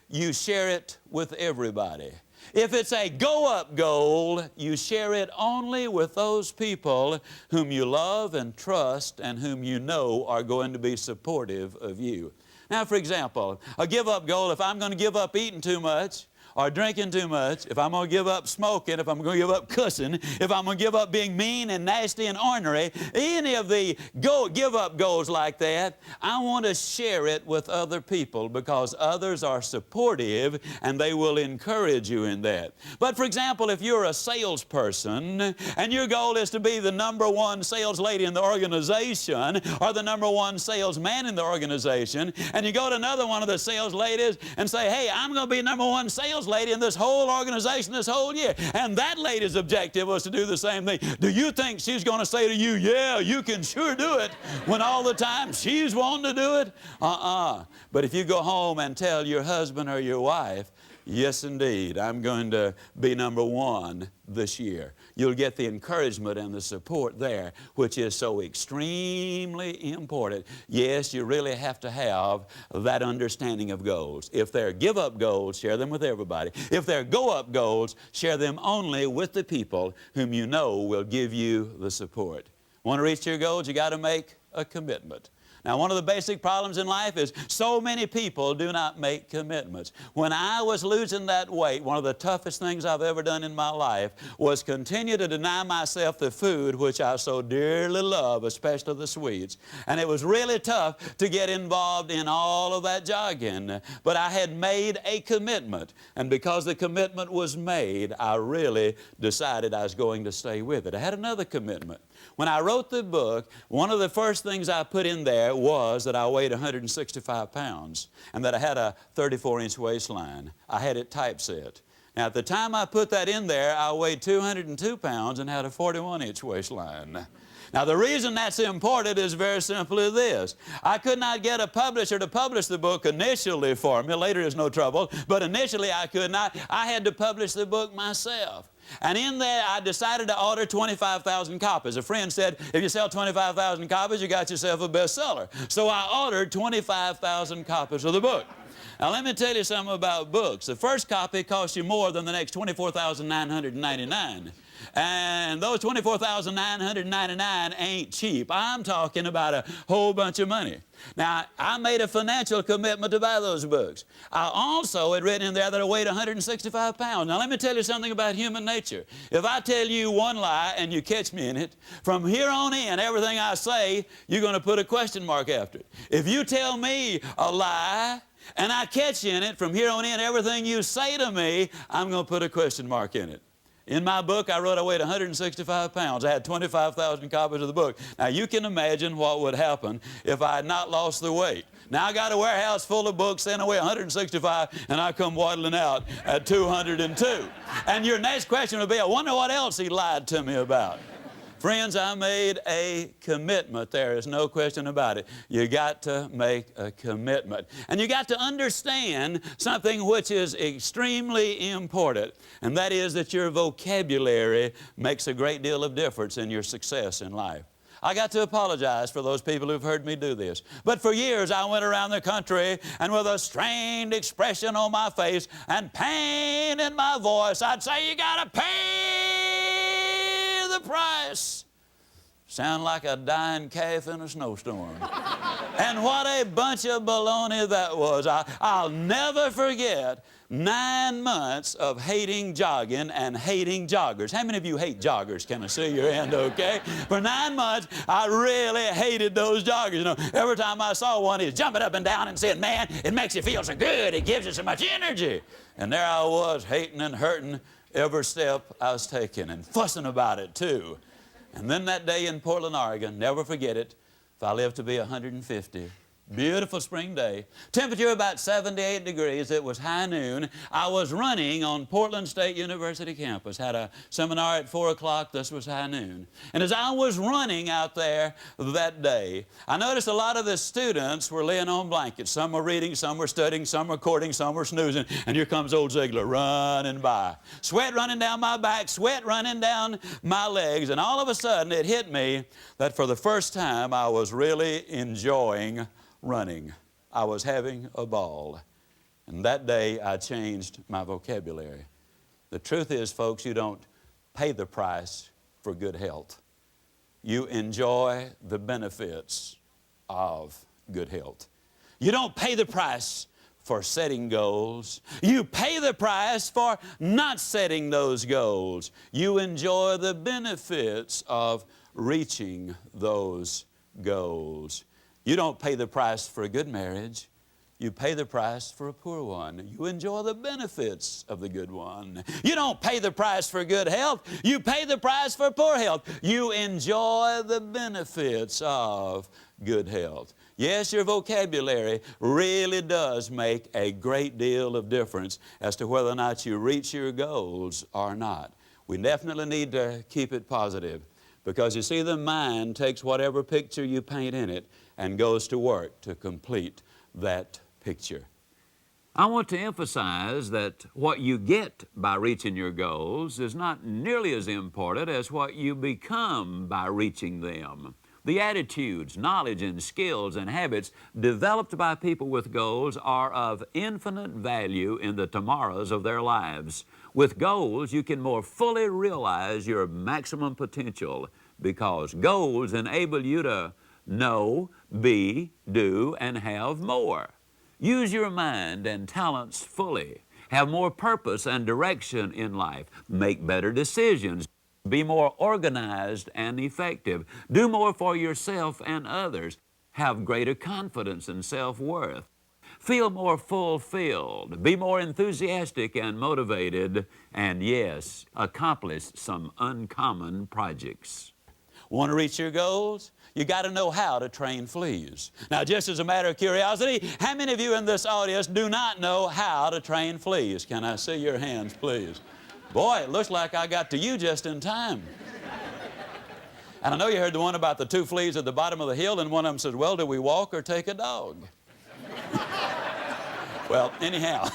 you share it with everybody. If it's a go-up goal, you share it only with those people whom you love and trust and whom you know are going to be supportive of you. Now, for example, a give-up goal, if I'm going to give up eating too much, or drinking too much, if I'm going to give up smoking, if I'm going to give up cussing, if I'm going to give up being mean and nasty and ornery, any of the give-up goals like that, I want to share it with other people because others are supportive and they will encourage you in that. But for example, if you're a salesperson and your goal is to be the #1 sales lady in the organization or the #1 salesman in the organization, and you go to another one of the sales ladies and say, hey, I'm going to be #1 sales lady in this whole organization this whole year. And that lady's objective was to do the same thing. Do you think she's going to say to you, yeah, you can sure do it, when all the time she's wanting to do it? But if you go home and tell your husband or your wife, yes, indeed, I'm going to be #1 this year, you'll get the encouragement and the support there, which is so extremely important. Yes, you really have to have that understanding of goals. If they're give-up goals, share them with everybody. If they're go-up goals, share them only with the people whom you know will give you the support. Want to reach your goals? You got to make a commitment. Now, one of the basic problems in life is so many people do not make commitments. When I was losing that weight, one of the toughest things I've ever done in my life was continue to deny myself the food which I so dearly love, especially the sweets. And it was really tough to get involved in all of that jogging. But I had made a commitment. And because the commitment was made, I really decided I was going to stay with it. I had another commitment. When I wrote the book, one of the first things I put in there was that I weighed 165 pounds and that I had a 34-inch waistline. I had it typeset. Now, at the time I put that in there, I weighed 202 pounds and had a 41-inch waistline. Now, the reason that's important is very simply this. I could not get a publisher to publish the book initially for me. Later is no trouble, but initially I could not. I had to publish the book myself. And in that, I decided to order 25,000 copies. A friend said, if you sell 25,000 copies, you got yourself a bestseller. So I ordered 25,000 copies of the book. Now, let me tell you something about books. The first copy costs you more than the next 24,999. And those 24,999 ain't cheap. I'm talking about a whole bunch of money. Now, I made a financial commitment to buy those books. I also had written in there that I weighed 165 pounds. Now, let me tell you something about human nature. If I tell you one lie and you catch me in it, from here on in, everything I say, you're going to put a question mark after it. If you tell me a lie and I catch you in it, from here on in, everything you say to me, I'm going to put a question mark in it. In my book, I wrote I weighed 165 pounds. I had 25,000 copies of the book. Now, you can imagine what would happen if I had not lost the weight. Now, I got a warehouse full of books, and I weigh 165, and I come waddling out at 202. And your next question would be, I wonder what else he lied to me about. Friends, I made a commitment. There is no question about it. You got to make a commitment. And you got to understand something which is extremely important, and that is that your vocabulary makes a great deal of difference in your success in life. I got to apologize for those people who've heard me do this. But for years, I went around the country, and with a strained expression on my face and pain in my voice, I'd say, you got to pay the price. Sound like a dying calf in a snowstorm. And what a bunch of baloney that was. I'll never forget 9 months of hating jogging and hating joggers. How many of you hate joggers? Can I see your hand, okay? For 9 months, I really hated those joggers. You know, every time I saw one, he was jumping up and down and saying, man, it makes you feel so good. It gives you so much energy. And there I was, hating and hurting every step I was taking and fussing about it, too. And then that day in Portland, Oregon, never forget it, if I live to be 150, beautiful spring day, temperature about 78 degrees, it was high noon. I was running on Portland State University campus, had a seminar at 4 o'clock, this was high noon. And as I was running out there that day, I noticed a lot of the students were laying on blankets. Some were reading, some were studying, some were courting, some were snoozing, and here comes old Ziglar running by. Sweat running down my back, sweat running down my legs, and all of a sudden it hit me that for the first time I was really enjoying running. I was having a ball. And that day I changed my vocabulary. The truth is, folks, you don't pay the price for good health. You enjoy the benefits of good health. You don't pay the price for setting goals. You pay the price for not setting those goals. You enjoy the benefits of reaching those goals. You don't pay the price for a good marriage. You pay the price for a poor one. You enjoy the benefits of the good one. You don't pay the price for good health. You pay the price for poor health. You enjoy the benefits of good health. Yes, your vocabulary really does make a great deal of difference as to whether or not you reach your goals or not. We definitely need to keep it positive, because you see, the mind takes whatever picture you paint in it and goes to work to complete that picture. I want to emphasize that what you get by reaching your goals is not nearly as important as what you become by reaching them. The attitudes, knowledge, and skills and habits developed by people with goals are of infinite value in the tomorrows of their lives. With goals, you can more fully realize your maximum potential, because goals enable you to know, be, do, and have more. Use your mind and talents fully. Have more purpose and direction in life. Make better decisions. Be more organized and effective. Do more for yourself and others. Have greater confidence and self-worth. Feel more fulfilled. Be more enthusiastic and motivated. And yes, accomplish some uncommon projects. Want to reach your goals? You got to know how to train fleas. Now, just as a matter of curiosity, how many of you in this audience do not know how to train fleas? Can I see your hands, please? Boy, it looks like I got to you just in time. And I know you heard the one about the two fleas at the bottom of the hill, and one of them says, well, do we walk or take a dog? Well, anyhow.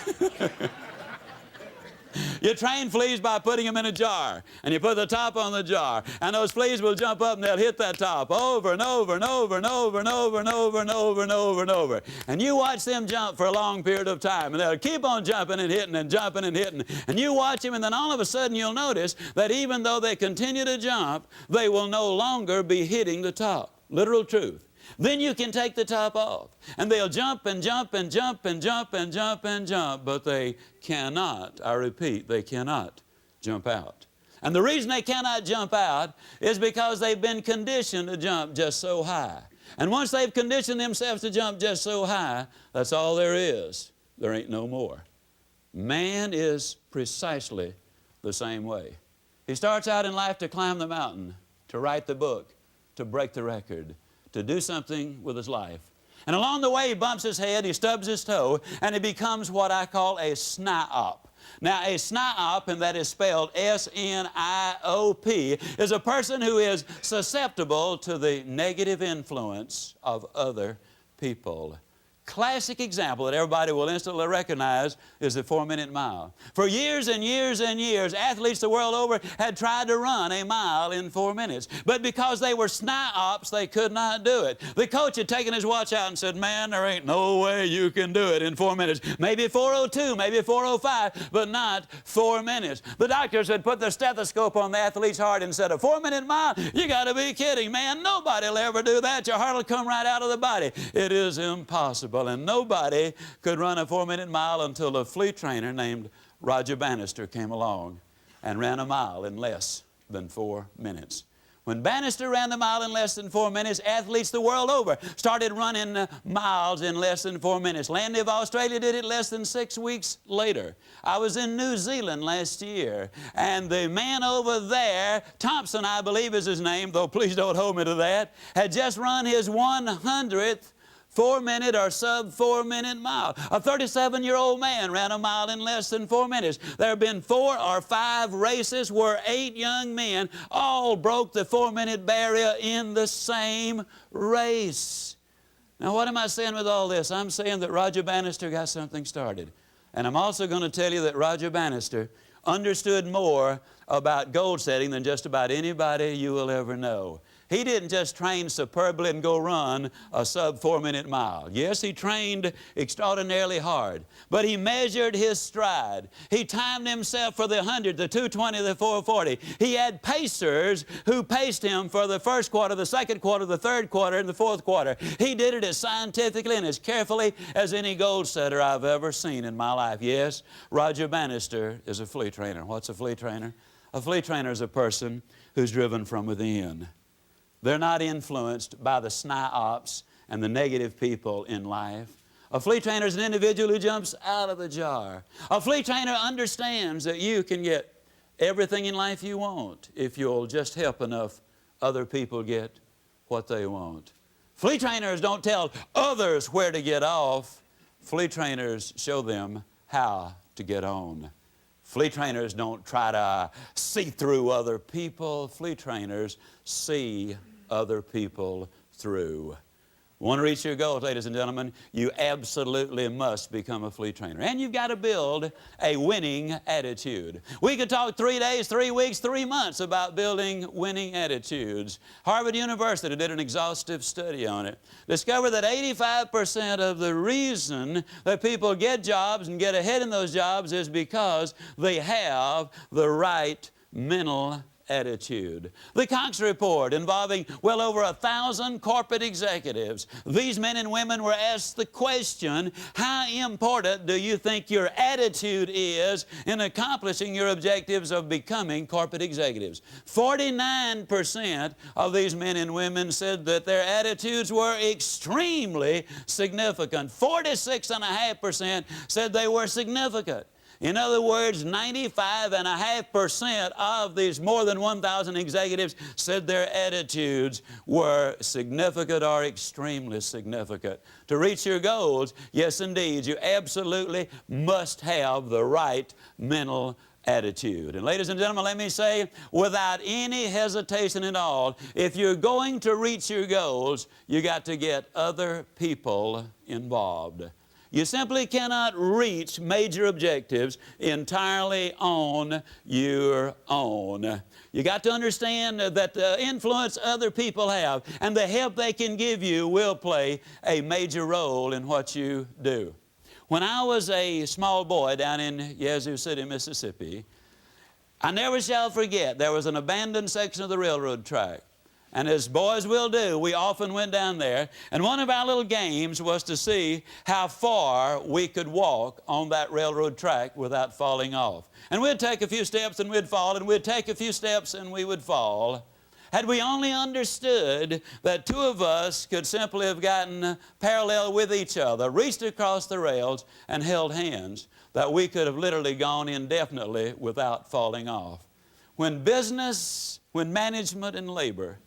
You train fleas by putting them in a jar, and you put the top on the jar, and those fleas will jump up and they'll hit that top over and over and over and over and over and over and over and over and over. And you watch them jump for a long period of time, and they'll keep on jumping and hitting and jumping and hitting. And you watch them, and then all of a sudden you'll notice that even though they continue to jump, they will no longer be hitting the top. Literal truth. Then you can take the top off, and they'll jump and jump and jump and jump and jump and jump, but they cannot, I repeat, they cannot jump out. And the reason they cannot jump out is because they've been conditioned to jump just so high. And once they've conditioned themselves to jump just so high, that's all there is. There ain't no more. Man is precisely the same way. He starts out in life to climb the mountain, to write the book, to break the record, to do something with his life. And along the way, he bumps his head, he stubs his toe, and he becomes what I call a sniop. Now, a sniop, and that is spelled S-N-I-O-P, is a person who is susceptible to the negative influence of other people. Classic example that everybody will instantly recognize is the 4-minute mile. For years and years and years, athletes the world over had tried to run a mile in 4 minutes. But because they were sniops, they could not do it. The coach had taken his watch out and said, man, there ain't no way you can do it in 4 minutes. Maybe 4:02, maybe 4:05, but not 4 minutes. The doctors had put the stethoscope on the athlete's heart and said, a 4-minute mile? You got to be kidding, man. Nobody will ever do that. Your heart will come right out of the body. It is impossible. And nobody could run a 4-minute mile until a flea trainer named Roger Bannister came along and ran a mile in less than 4 minutes. When Bannister ran the mile in less than 4 minutes, athletes the world over started running miles in less than 4 minutes. Landy of Australia did it less than 6 weeks later. I was in New Zealand last year, and the man over there, Thompson I believe is his name, though please don't hold me to that, had just run his 100th 4-minute or sub-4-minute mile. A 37-year-old man ran a mile in less than 4 minutes. There have been 4 or 5 races where 8 young men all broke the 4-minute barrier in the same race. Now, what am I saying with all this? I'm saying that Roger Bannister got something started. And I'm also going to tell you that Roger Bannister understood more about goal setting than just about anybody you will ever know. He didn't just train superbly and go run a sub-4-minute mile. Yes, he trained extraordinarily hard, but he measured his stride. He timed himself for the 100, the 220, the 440. He had pacers who paced him for the first quarter, the second quarter, the third quarter, and the fourth quarter. He did it as scientifically and as carefully as any goal setter I've ever seen in my life. Yes, Roger Bannister is a flea trainer. What's a flea trainer? A flea trainer is a person who's driven from within. They're not influenced by the sniops and the negative people in life. A flea trainer is an individual who jumps out of the jar. A flea trainer understands that you can get everything in life you want if you'll just help enough other people get what they want. Flea trainers don't tell others where to get off. Flea trainers show them how to get on. Flea trainers don't try to see through other people. Flea trainers see other people through. Want to reach your goals, ladies and gentlemen? You absolutely must become a flea trainer. And you've got to build a winning attitude. We could talk 3 days, 3 weeks, 3 months about building winning attitudes. Harvard University did an exhaustive study on it. Discovered that 85% of the reason that people get jobs and get ahead in those jobs is because they have the right mental attitude. The Cox Report, involving well over 1,000 corporate executives. These men and women were asked the question, how important do you think your attitude is in accomplishing your objectives of becoming corporate executives? 49% of these men and women said that their attitudes were extremely significant. 46.5% said they were significant. In other words, 95.5% of these more than 1,000 executives said their attitudes were significant or extremely significant. To reach your goals, yes indeed, you absolutely must have the right mental attitude. And ladies and gentlemen, let me say, without any hesitation at all, if you're going to reach your goals, you got to get other people involved. You simply cannot reach major objectives entirely on your own. You got to understand that the influence other people have and the help they can give you will play a major role in what you do. When I was a small boy down in Yazoo City, Mississippi, I never shall forget, there was an abandoned section of the railroad track. And as boys will do, we often went down there, and one of our little games was to see how far we could walk on that railroad track without falling off. And we'd take a few steps and we'd fall, and we'd take a few steps and we would fall. Had we only understood that two of us could simply have gotten parallel with each other, reached across the rails and held hands, that we could have literally gone indefinitely without falling off. When business, when management and labor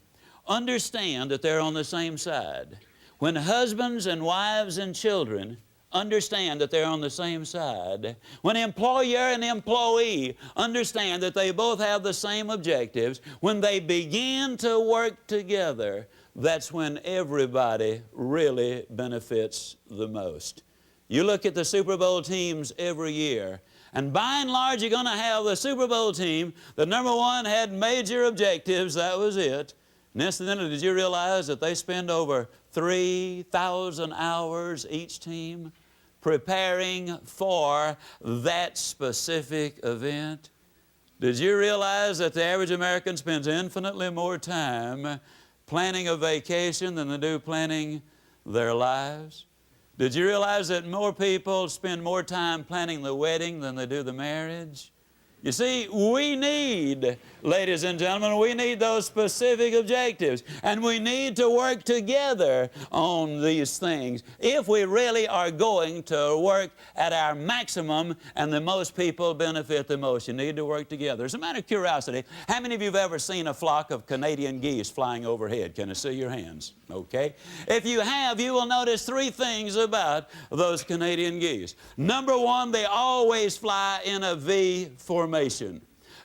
understand that they're on the same side, when husbands and wives and children understand that they're on the same side, when employer and employee understand that they both have the same objectives, when they begin to work together, that's when everybody really benefits the most. You look at the Super Bowl teams every year, and by and large you're going to have the Super Bowl team that number one had major objectives, that was it. And incidentally, did you realize that they spend over 3,000 hours each team preparing for that specific event? Did you realize that the average American spends infinitely more time planning a vacation than they do planning their lives? Did you realize that more people spend more time planning the wedding than they do the marriage? You see, we need, ladies and gentlemen, we need those specific objectives, and we need to work together on these things if we really are going to work at our maximum and the most people benefit the most. You need to work together. As a matter of curiosity, how many of you have ever seen a flock of Canadian geese flying overhead? Can I see your hands? Okay. If you have, you will notice three things about those Canadian geese. Number one, they always fly in a V formation.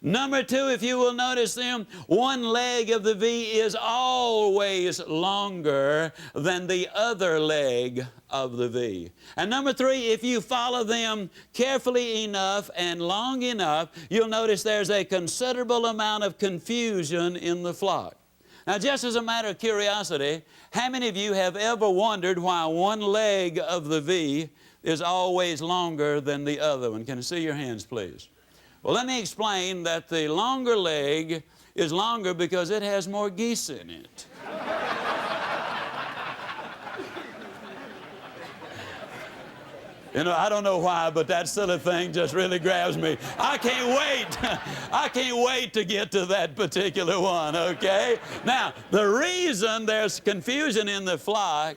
Number two, if you will notice them, one leg of the V is always longer than the other leg of the V. And number three, if you follow them carefully enough and long enough, you'll notice there's a considerable amount of confusion in the flock. Now, just as a matter of curiosity, how many of you have ever wondered why one leg of the V is always longer than the other one? Can I see your hands, please? Well, let me explain that the longer leg is longer because it has more geese in it. You know, I don't know why, but that silly thing just really grabs me. I can't wait. I can't wait to get to that particular one, okay? Now, the reason there's confusion in the flock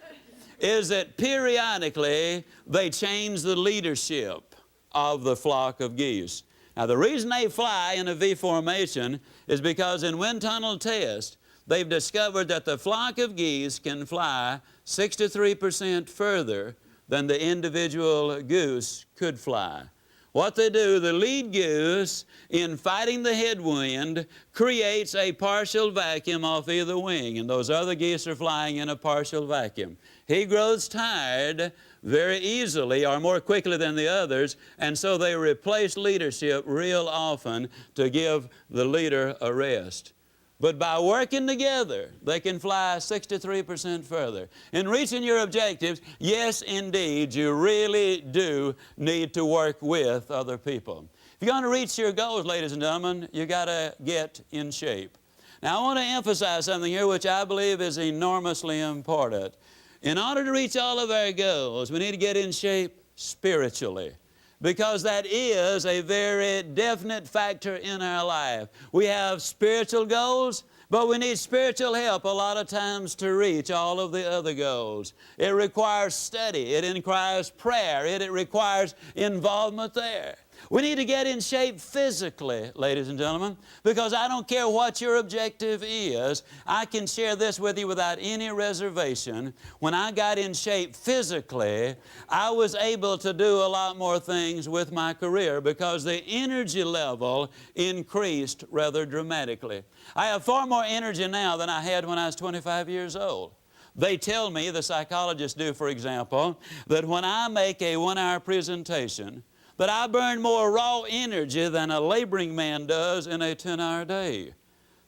is that periodically they change the leadership of the flock of geese. Now, the reason they fly in a V formation is because in wind tunnel tests, they've discovered that the flock of geese can fly 63% further than the individual goose could fly. What they do, the lead goose, in fighting the headwind, creates a partial vacuum off either wing, and those other geese are flying in a partial vacuum. He grows tired very easily or more quickly than the others, and so they replace leadership real often to give the leader a rest. But by working together, they can fly 63% further. In reaching your objectives, yes, indeed, you really do need to work with other people. If you're going to reach your goals, ladies and gentlemen, you got to get in shape. Now, I want to emphasize something here which I believe is enormously important. In order to reach all of our goals, we need to get in shape spiritually, because that is a very definite factor in our life. We have spiritual goals, but we need spiritual help a lot of times to reach all of the other goals. It requires study. It requires prayer. It requires involvement there. We need to get in shape physically, ladies and gentlemen, because I don't care what your objective is. I can share this with you without any reservation. When I got in shape physically, I was able to do a lot more things with my career because the energy level increased rather dramatically. I have far more energy now than I had when I was 25 years old. They tell me, the psychologists do, for example, that when I make a 1-hour presentation, that I burn more raw energy than a laboring man does in a 10-hour day.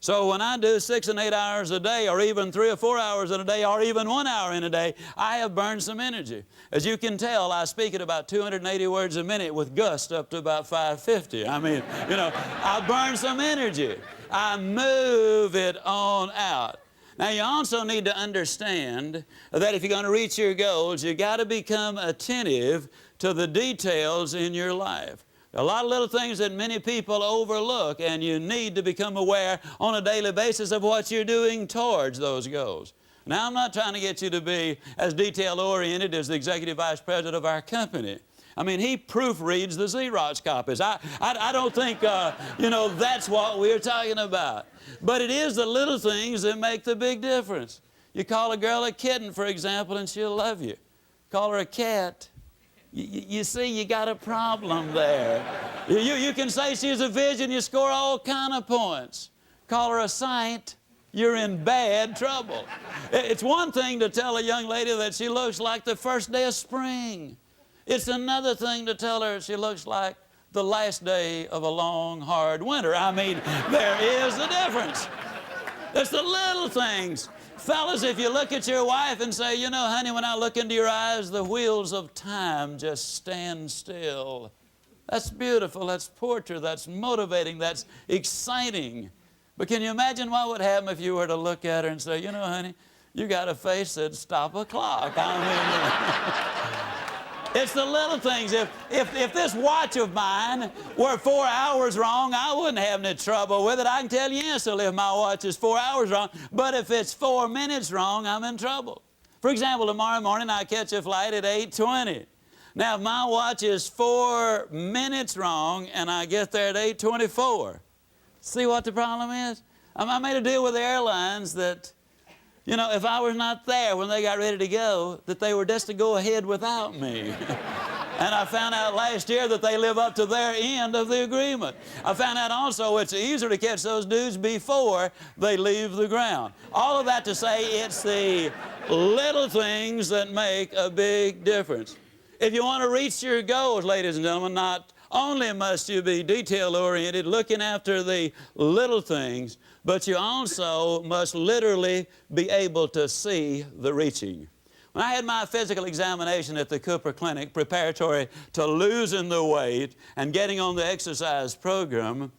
So when I do 6 and 8 hours a day, or even 3 or 4 hours in a day, or even 1 hour in a day, I have burned some energy. As you can tell, I speak at about 280 words a minute with gust up to about 550. I mean, I burn some energy. I move it on out. Now, you also need to understand that if you're going to reach your goals, you've got to become attentive to the details in your life. There are a lot of little things that many people overlook, and you need to become aware on a daily basis of what you're doing towards those goals. Now, I'm not trying to get you to be as detail-oriented as the executive vice president of our company. I mean, he proofreads the Xerox copies. I don't think, that's what we're talking about. But it is the little things that make the big difference. You call a girl a kitten, for example, and she'll love you. Call her a cat. You see, you got a problem there. You can say she's a vision, you score all kind of points. Call her a saint, you're in bad trouble. It's one thing to tell a young lady that she looks like the first day of spring. It's another thing to tell her she looks like the last day of a long, hard winter. I mean, there is a difference. It's the little things. Fellas, if you look at your wife and say, honey, when I look into your eyes, the wheels of time just stand still. That's beautiful, that's poetry, that's motivating, that's exciting. But can you imagine what would happen if you were to look at her and say, honey, you got a face that'd stop a clock. It's the little things. If this watch of mine were 4 hours wrong, I wouldn't have any trouble with it. I can tell you instantly if my watch is 4 hours wrong. But if it's 4 minutes wrong, I'm in trouble. For example, tomorrow morning I catch a flight at 8:20. Now, if my watch is 4 minutes wrong and I get there at 8:24, see what the problem is? I made a deal with the airlines that, if I was not there when they got ready to go, that they were just to go ahead without me. And I found out last year that they live up to their end of the agreement. I found out also it's easier to catch those dudes before they leave the ground. All of that to say it's the little things that make a big difference. If you want to reach your goals, ladies and gentlemen, not only must you be detail-oriented, looking after the little things, but you also must literally be able to see the reaching. When I had my physical examination at the Cooper Clinic, preparatory to losing the weight and getting on the exercise program,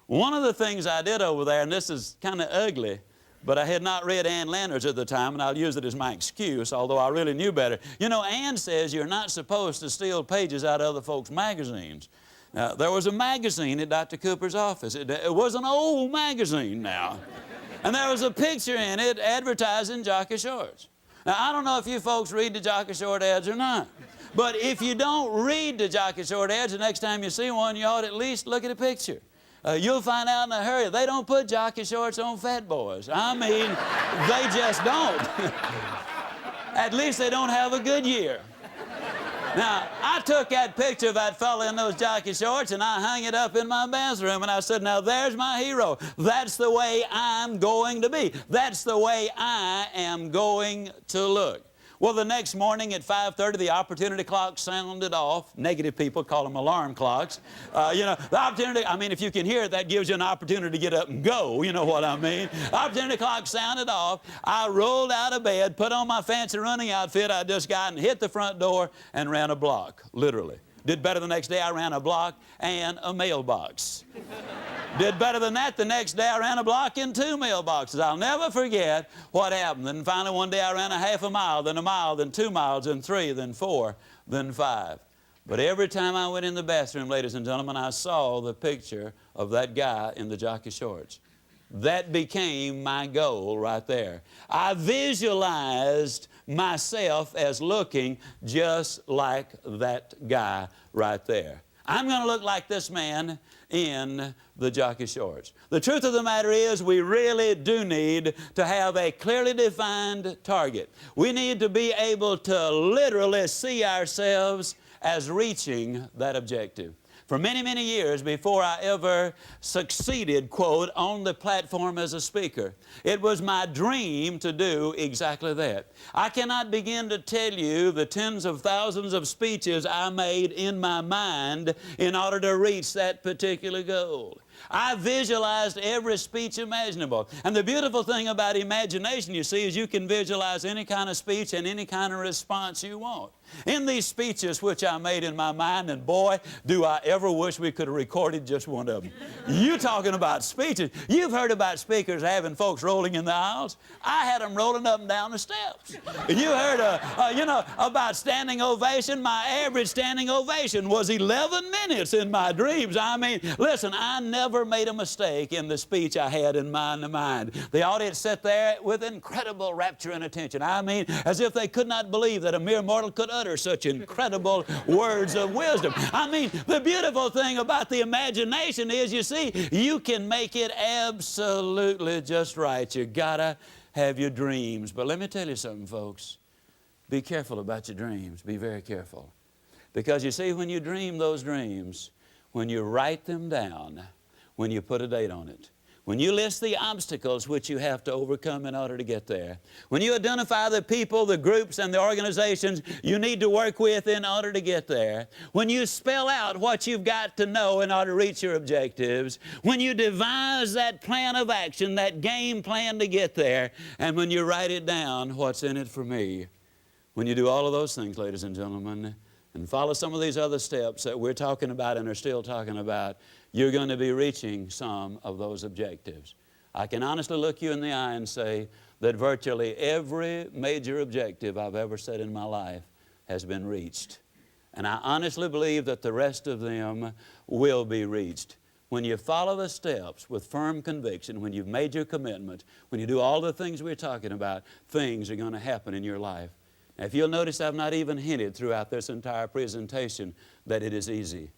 one of the things I did over there, and this is kind of ugly, but I had not read Ann Landers at the time, and I'll use it as my excuse, although I really knew better. Ann says you're not supposed to steal pages out of other folks' magazines. Now, there was a magazine at Dr. Cooper's office. It was an old magazine now. And there was a picture in it advertising jockey shorts. Now, I don't know if you folks read the jockey short ads or not. But if you don't read the jockey short ads, the next time you see one, you ought at least look at a picture. You'll find out in a hurry. They don't put jockey shorts on fat boys. I mean, they just don't. At least they don't have a good year. Now, I took that picture of that fella in those jockey shorts and I hung it up in my bathroom and I said, now there's my hero. That's the way I'm going to be. That's the way I am going to look. Well, the next morning at 5:30, the opportunity clock sounded off. Negative people call them alarm clocks. The opportunity, if you can hear it, that gives you an opportunity to get up and go. You know what I mean? The opportunity clock sounded off. I rolled out of bed, put on my fancy running outfit I just got, and hit the front door and ran a block, literally. Did better the next day, I ran a block and a mailbox. Did better than that the next day, I ran a block and 2 mailboxes. I'll never forget what happened. Then finally one day I ran a half a mile, then 2 miles, then 3, then 4, then 5. But every time I went in the bathroom, ladies and gentlemen, I saw the picture of that guy in the jockey shorts. That became my goal right there. I visualized myself as looking just like that guy right there. I'm going to look like this man in the jockey shorts. The truth of the matter is we really do need to have a clearly defined target. We need to be able to literally see ourselves as reaching that objective. For many, many years before I ever succeeded, quote, on the platform as a speaker, it was my dream to do exactly that. I cannot begin to tell you the tens of thousands of speeches I made in my mind in order to reach that particular goal. I visualized every speech imaginable. And the beautiful thing about imagination, you see, is you can visualize any kind of speech and any kind of response you want. In these speeches which I made in my mind, and boy, do I ever wish we could have recorded just one of them. You talking about speeches. You've heard about speakers having folks rolling in the aisles. I had them rolling up and down the steps. You heard, about standing ovation. My average standing ovation was 11 minutes in my dreams. I mean, listen, I never made a mistake in the speech I had in my mind. The audience sat there with incredible rapture and attention. I mean, as if they could not believe that a mere mortal could utter such incredible words of wisdom. I mean, the beautiful thing about the imagination is, you see, you can make it absolutely just right. You gotta have your dreams. But let me tell you something, folks. Be careful about your dreams. Be very careful. Because you see, when you dream those dreams, when you write them down, when you put a date on it, when you list the obstacles which you have to overcome in order to get there, when you identify the people, the groups, and the organizations you need to work with in order to get there, when you spell out what you've got to know in order to reach your objectives, when you devise that plan of action, that game plan to get there, and when you write it down, what's in it for me, when you do all of those things, ladies and gentlemen, and follow some of these other steps that we're talking about and are still talking about, you're going to be reaching some of those objectives. I can honestly look you in the eye and say that virtually every major objective I've ever set in my life has been reached. And I honestly believe that the rest of them will be reached. When you follow the steps with firm conviction, when you've made your commitment, when you do all the things we're talking about, things are going to happen in your life. Now, if you'll notice, I've not even hinted throughout this entire presentation that it is easy,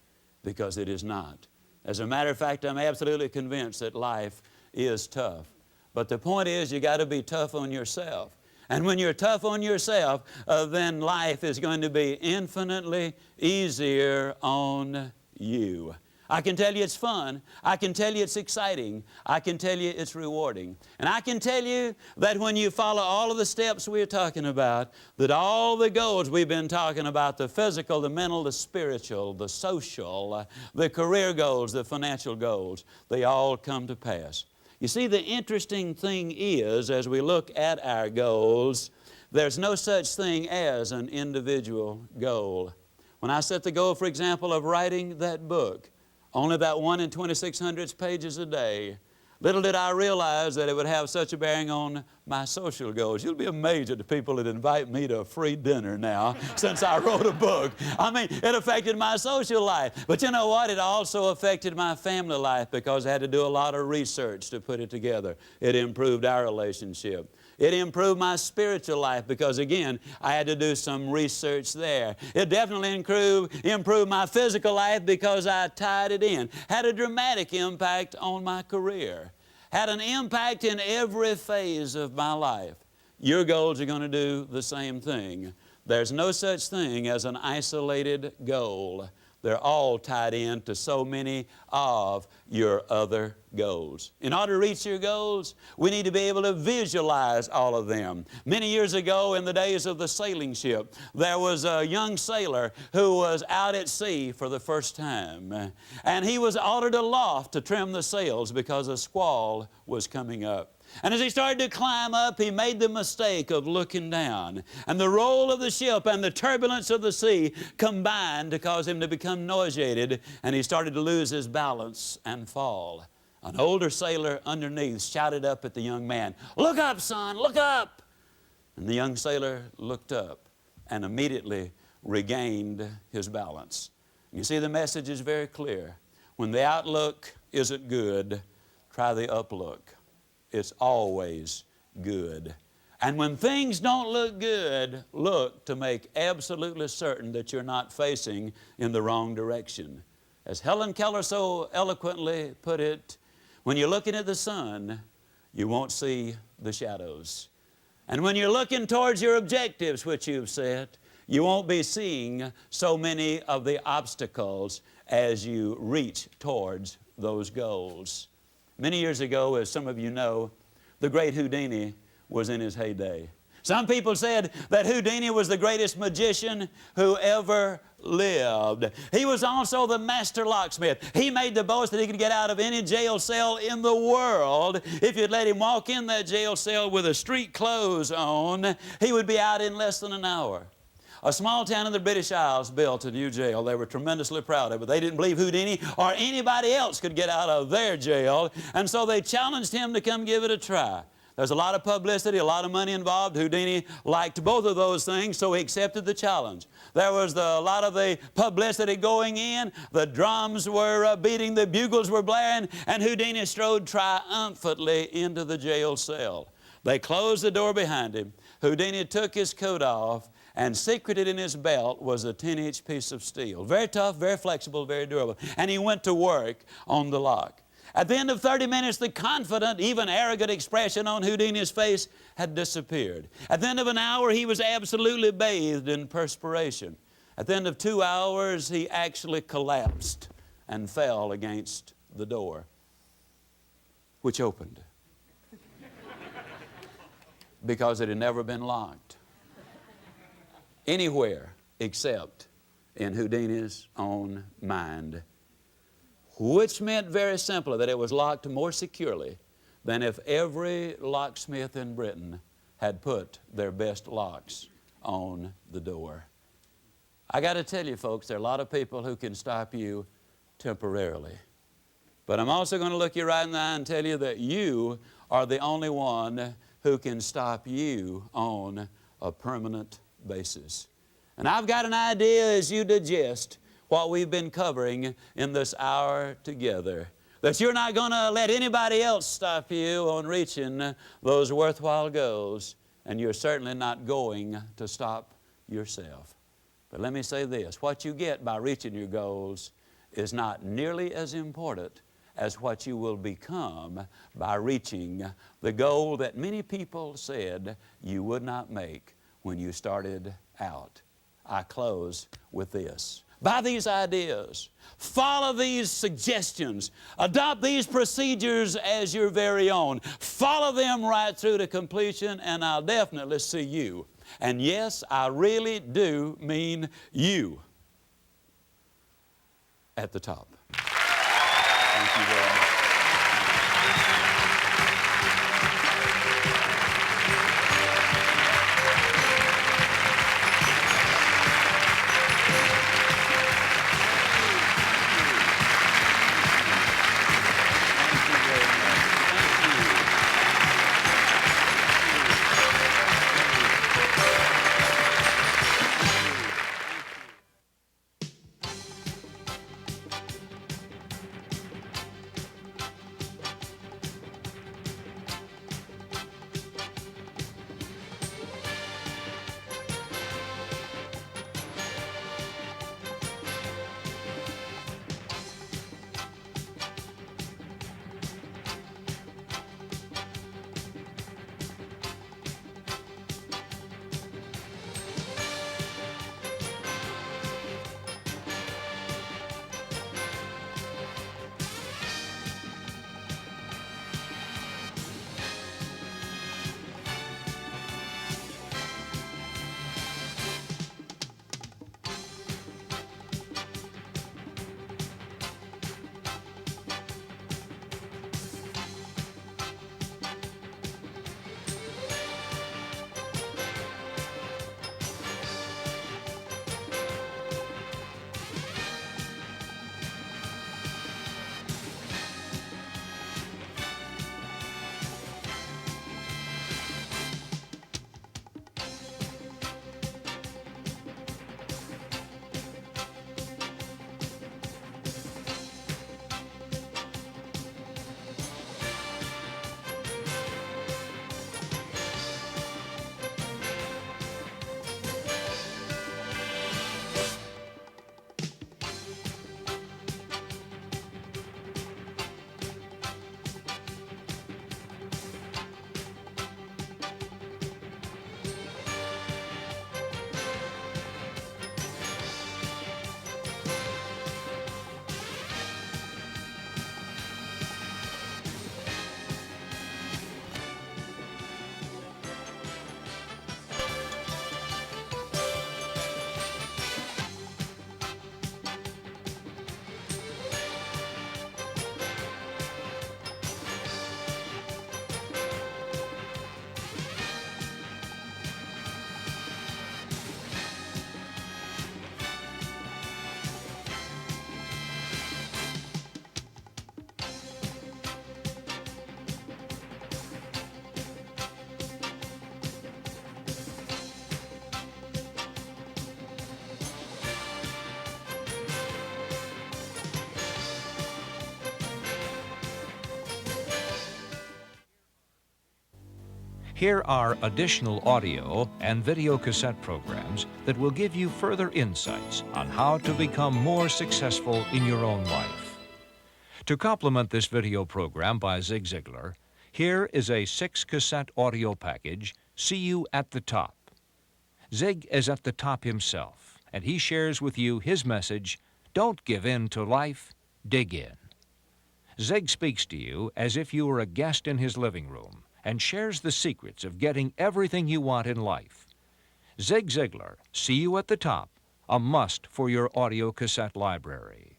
because it is not. As a matter of fact, I'm absolutely convinced that life is tough. But the point is, you got to be tough on yourself. And when you're tough on yourself, then life is going to be infinitely easier on you. I can tell you it's fun. I can tell you it's exciting. I can tell you it's rewarding. And I can tell you that when you follow all of the steps we're talking about, that all the goals we've been talking about, the physical, the mental, the spiritual, the social, the career goals, the financial goals, they all come to pass. You see, the interesting thing is, as we look at our goals, there's no such thing as an individual goal. When I set the goal, for example, of writing that book, only about 1 in 2,600 pages a day, little did I realize that it would have such a bearing on my social goals. You'll be amazed at the people that invite me to a free dinner now since I wrote a book. I mean, it affected my social life. But you know what? It also affected my family life, because I had to do a lot of research to put it together. It improved our relationship. It improved my spiritual life, because, again, I had to do some research there. It definitely improved my physical life, because I tied it in. Had a dramatic impact on my career. Had an impact in every phase of my life. Your goals are going to do the same thing. There's no such thing as an isolated goal. They're all tied in to so many of your other goals. In order to reach your goals, we need to be able to visualize all of them. Many years ago, in the days of the sailing ship, there was a young sailor who was out at sea for the first time. And he was ordered aloft to trim the sails because a squall was coming up. And as he started to climb up, he made the mistake of looking down. And the roll of the ship and the turbulence of the sea combined to cause him to become nauseated, and he started to lose his balance and fall. An older sailor underneath shouted up at the young man, "Look up, son, look up!" And the young sailor looked up and immediately regained his balance. You see, the message is very clear. When the outlook isn't good, try the uplook. It's always good. And when things don't look good, look to make absolutely certain that you're not facing in the wrong direction. As Helen Keller so eloquently put it, when you're looking at the sun, you won't see the shadows. And when you're looking towards your objectives, which you've set, you won't be seeing so many of the obstacles as you reach towards those goals. Many years ago, as some of you know, the great Houdini was in his heyday. Some people said that Houdini was the greatest magician who ever lived. He was also the master locksmith. He made the boast that he could get out of any jail cell in the world. If you'd let him walk in that jail cell with his street clothes on, he would be out in less than an hour. A small town in the British Isles built a new jail. They were tremendously proud of it. They didn't believe Houdini or anybody else could get out of their jail, and so they challenged him to come give it a try. There's a lot of publicity, a lot of money involved. Houdini liked both of those things, so he accepted the challenge. There was a lot of the publicity going in. The drums were beating, the bugles were blaring, and Houdini strode triumphantly into the jail cell. They closed the door behind him. Houdini took his coat off, and secreted in his belt was a 10-inch piece of steel. Very tough, very flexible, very durable. And he went to work on the lock. At the end of 30 minutes, the confident, even arrogant expression on Houdini's face had disappeared. At the end of an hour, he was absolutely bathed in perspiration. At the end of 2 hours, he actually collapsed and fell against the door, which opened because it had never been locked anywhere except in Houdini's own mind, which meant very simply that it was locked more securely than if every locksmith in Britain had put their best locks on the door. I got to tell you, folks, there are a lot of people who can stop you temporarily. But I'm also going to look you right in the eye and tell you that you are the only one who can stop you on a permanent basis. And I've got an idea as you digest what we've been covering in this hour together, that you're not going to let anybody else stop you on reaching those worthwhile goals, and you're certainly not going to stop yourself. But let me say this, what you get by reaching your goals is not nearly as important as what you will become by reaching the goal that many people said you would not make when you started out. I close with this. By these ideas, follow these suggestions, adopt these procedures as your very own. Follow them right through to completion, and I'll definitely see you. And yes, I really do mean you at the top. Thank you very much. Here are additional audio and video cassette programs that will give you further insights on how to become more successful in your own life. To complement this video program by Zig Ziglar, here is a 6-cassette audio package, See You at the Top. Zig is at the top himself, and he shares with you his message, Don't give in to life, dig in. Zig speaks to you as if you were a guest in his living room and shares the secrets of getting everything you want in life. Zig Ziglar, See You at the Top, a must for your audio cassette library.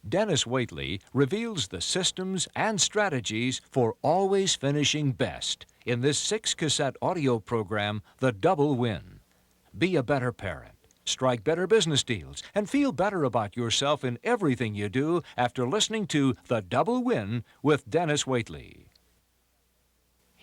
Dennis Waitley reveals the systems and strategies for always finishing best in this 6-cassette audio program, The Double Win. Be a better parent, strike better business deals, and feel better about yourself in everything you do after listening to The Double Win with Dennis Waitley.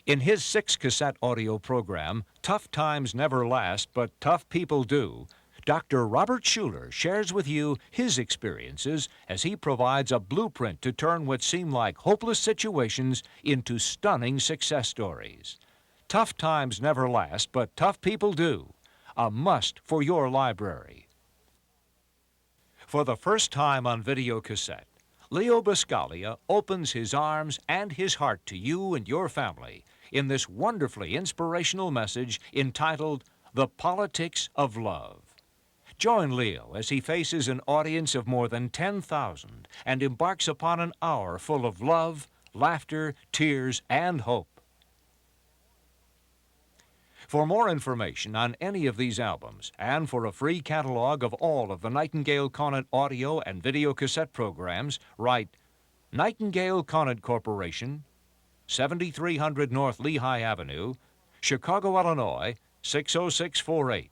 In his 6-cassette audio program, Tough Times Never Last, but Tough People Do, Dr. Robert Schuller shares with you his experiences as he provides a blueprint to turn what seem like hopeless situations into stunning success stories. Tough Times Never Last, but Tough People Do, a must for your library. For the first time on video cassette, Leo Buscaglia opens his arms and his heart to you and your family in this wonderfully inspirational message entitled The Politics of Love. Join Leo as he faces an audience of more than 10,000 and embarks upon an hour full of love, laughter, tears, and hope. For more information on any of these albums and for a free catalog of all of the Nightingale Conant audio and video cassette programs, write Nightingale Conant Corporation, 7300 North Lehigh Avenue, Chicago, Illinois, 60648,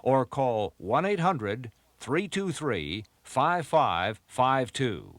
or call 1-800-323-5552.